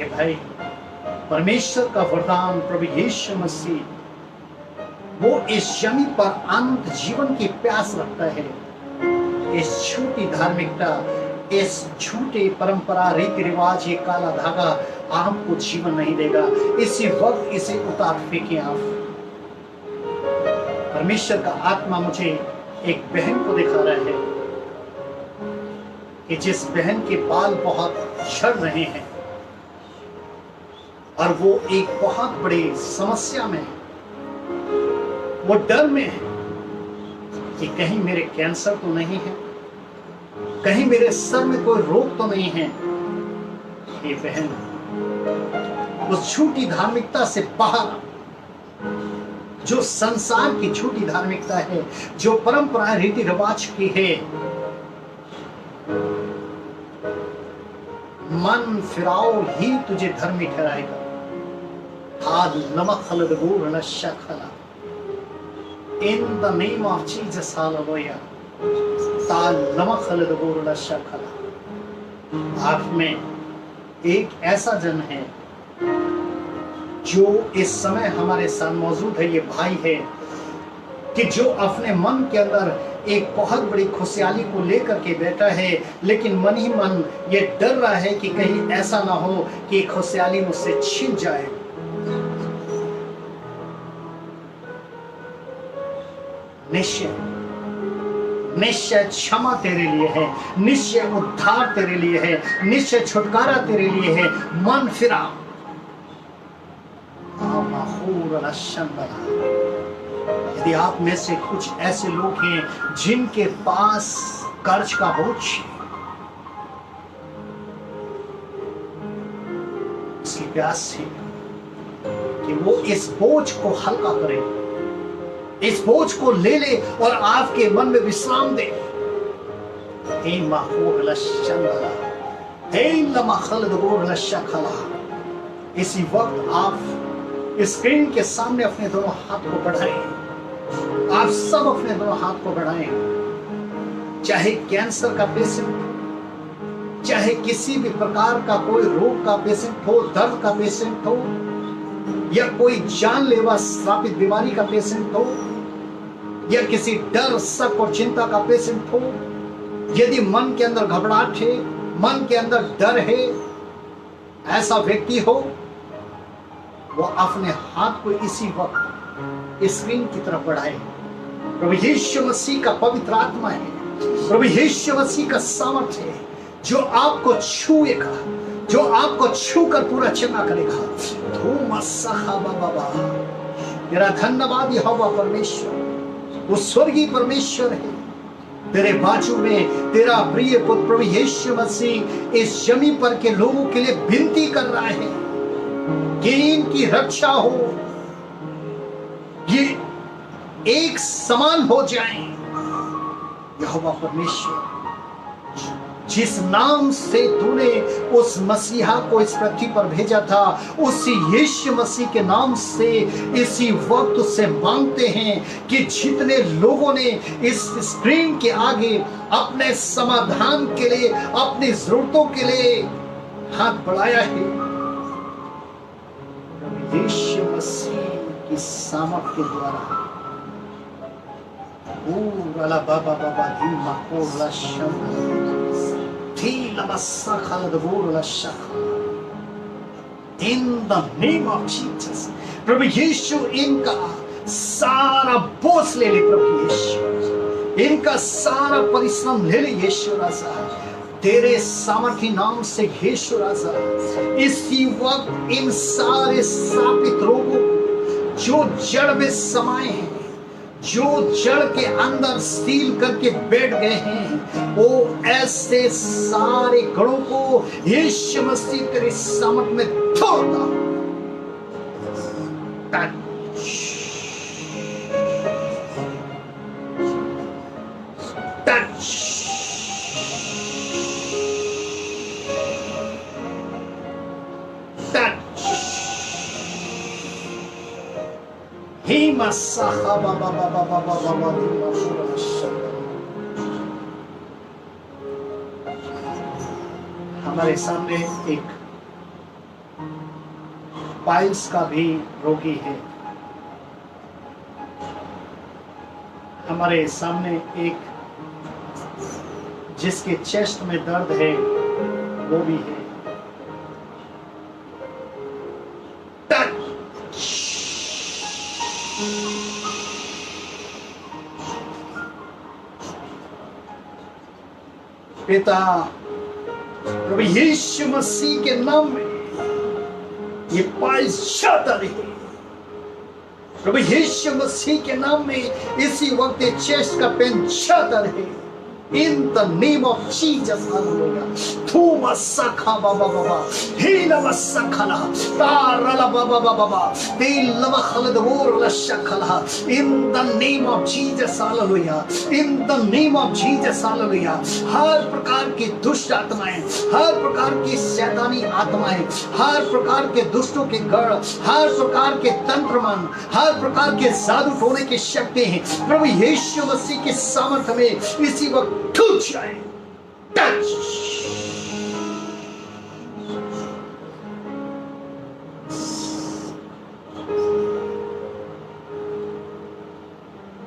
ये भाई, परमेश्वर का वरदान प्रभु यीशु मसीह, वो इस जमीन पर अनंत जीवन की प्यास रखता है। इस झूठी धार्मिकता, इस झूठे परंपरा, रीति रिवाज, ये काला धागा आपको जीवन नहीं देगा। इसी वक्त इसे उतार फेंके आप। परमेश्वर का आत्मा मुझे एक बहन को दिखा रहा है कि जिस बहन के बाल बहुत झड़ रहे हैं और वो एक बहुत बड़ी समस्या में है। वो डर में है कि कहीं मेरे कैंसर तो नहीं है, कहीं मेरे सर में कोई रोग तो नहीं है। ये बहन उस झूठी धार्मिकता से बाहर, जो संसार की झूठी धार्मिकता है, जो परंपरा रीति रिवाज की है, मन फिराओ ही तुझे धर्मी ठहराएगा। In the name of Jesus, hallelujah. आप में एक ऐसा जन है जो इस समय हमारे साथ मौजूद है। ये भाई है कि जो अपने मन के अंदर एक बहुत बड़ी खुशहाली को लेकर के बैठा है, लेकिन मन ही मन ये डर रहा है कि कहीं ऐसा ना हो कि खुशहाली मुझसे छिन जाए। निश्चय निश्चय क्षमा तेरे लिए है, निश्चय उद्धार तेरे लिए है, निश्चय छुटकारा तेरे लिए है। मन फिरा। यदि आप में से कुछ ऐसे लोग हैं जिनके पास कर्ज का बोझ है, इसकी प्यास है कि वो इस बोझ को हल्का करे, इस बोझ को ले ले और आपके मन में विश्राम दे। इसी वक्त आप स्क्रीन के सामने अपने दोनों हाथ को बढ़ाएं। आप सब अपने दोनों हाथ को बढ़ाएं। चाहे कैंसर का पेशेंट, चाहे किसी भी प्रकार का कोई रोग का पेशेंट हो, दर्द का पेशेंट हो, या कोई जानलेवा श्रापित बीमारी का पेशेंट हो, या किसी डर, शक और चिंता का पेशेंट हो, यदि मन के अंदर घबराहट है, मन के अंदर डर है, ऐसा व्यक्ति हो, वो अपने हाथ को इसी वक्त स्क्रीन की तरफ बढ़ाए। प्रभु यीशु मसीह का पवित्र आत्मा है, प्रभु यीशु मसीह का सामर्थ्य है जो आपको छुएगा, जो आपको छूकर पूरा चंगा करेगा। तेरा धन्यवाद यहोवा परमेश्वर, वो स्वर्गीय परमेश्वर है। तेरे बाजू में तेरा प्रिय पुत्र प्रभु यीशु मसीह इस जमीन पर के लोगों के लिए विनती कर रहा है कि इनकी रक्षा हो, ये एक समान हो जाएं। यहोवा परमेश्वर जिस नाम से तूने उस मसीहा को इस पृथ्वी पर भेजा था, उसी यीशु मसीह के नाम से इसी वक्त उससे मांगते हैं कि जितने लोगों ने इस स्क्रीन के आगे अपने समाधान के लिए, अपनी जरूरतों के लिए हाथ बढ़ाया है, यीशु मसीह की सामर्थ के द्वारा in the name of Jesus, प्रभु यीशु इनका सारा बोझ ले ले, प्रभु यीशु इनका सारा परिश्रम ले ले यीशु राजा, तेरे सामर्थी नाम से यीशु राजा। इसी वक्त इन सारे सापित रोगों जो जड़ में समाये हैं, जो जड़ के अंदर सील करके बैठ गए हैं, वो ऐसे सारे गणों को यीशु मसीह तेरे सामर्थ में तोड़ता। हमारे सामने एक पाइल्स का भी रोगी है। हमारे सामने एक जिसके चेस्ट में दर्द है वो भी है। पिता प्रभु यीशु मसीह के नाम में ये पाइल्स जाता रहे। प्रभु यीशु मसीह के नाम में इसी वक्त चेस्ट का पेन जाता रहे। In the name of Jesus, hallelujah. Thuma sakha baba baba, hila masakhala, tarala baba baba, tilama khalador la shakhala. In the name of Jesus, hallelujah. In the name of Jesus, hallelujah. हर प्रकार की दुष्ट आत्माएं, हर प्रकार की शैतानी आत्माएं, हर प्रकार के दुष्टों के गढ़, हर प्रकार के तंत्रमन, हर प्रकार के जादू टोने की शक्ति हैं, प्रभु यीशु मसीह के सामर्थ्य में इसी वक्त टूट जाए। टच।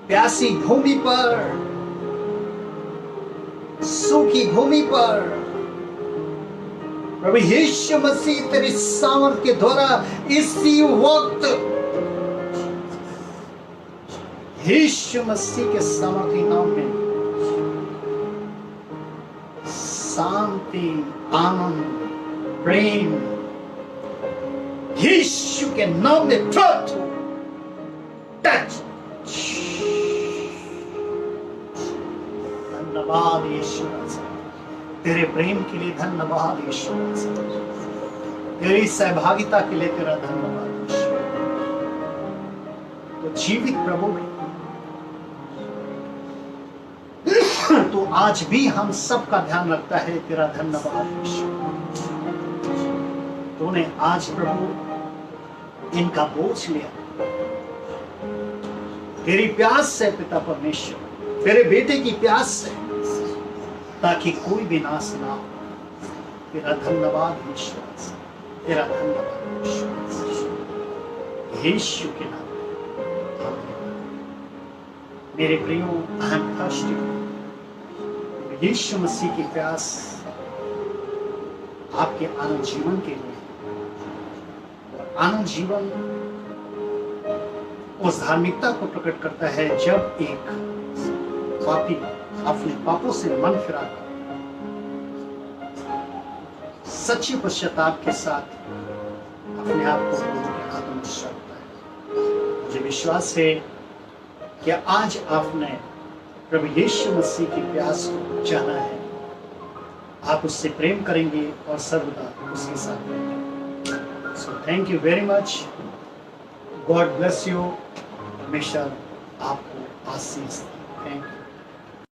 प्यासी भूमि पर, सूखी भूमि पर प्रभु यीशु मसीह तेरी सामर्थ के द्वारा इसी वक्त यीशु मसीह के सामर्थी नाम में शांति, आनंद, प्रेम यीशु के नाम में प्राप्त हो। टच। धन्यवाद यीशु, तेरे प्रेम के लिए धन्यवाद यीशु, तेरी सहभागिता के लिए तेरा धन्यवाद यीशु। तो जीवित प्रभु है, तो आज भी हम सबका ध्यान रखता है। तेरा धन्यवाद यीशु, तूने आज प्रभु इनका बोझ लिया। तेरी प्यास से पिता परमेश्वर, तेरे बेटे की प्यास से, ताकि कोई भी नाश ना हो। तेरा धन्यवाद यीशु, तेरा धन्यवाद यीशु, यीशु के नाम में। मेरे प्रियो, अहम थर्स्टी, यीशु मसीह की प्यास आपके आनंद जीवन के लिए। आनंद जीवन उस धार्मिकता को प्रकट करता है जब एक पापी अपने पापों से मन फिराकर सच्चे पश्चाताप के साथ अपने आप को प्रभु के हाथों में सौंपता है। मुझे विश्वास है कि आज आपने प्रभु यीशु मसीह की प्यास को जाना है। आप उससे प्रेम करेंगे और सर्वदा उसके साथ रहेंगे। So thank you very much. God bless you. परमेश्वर आपको आशीष दे। Thank you.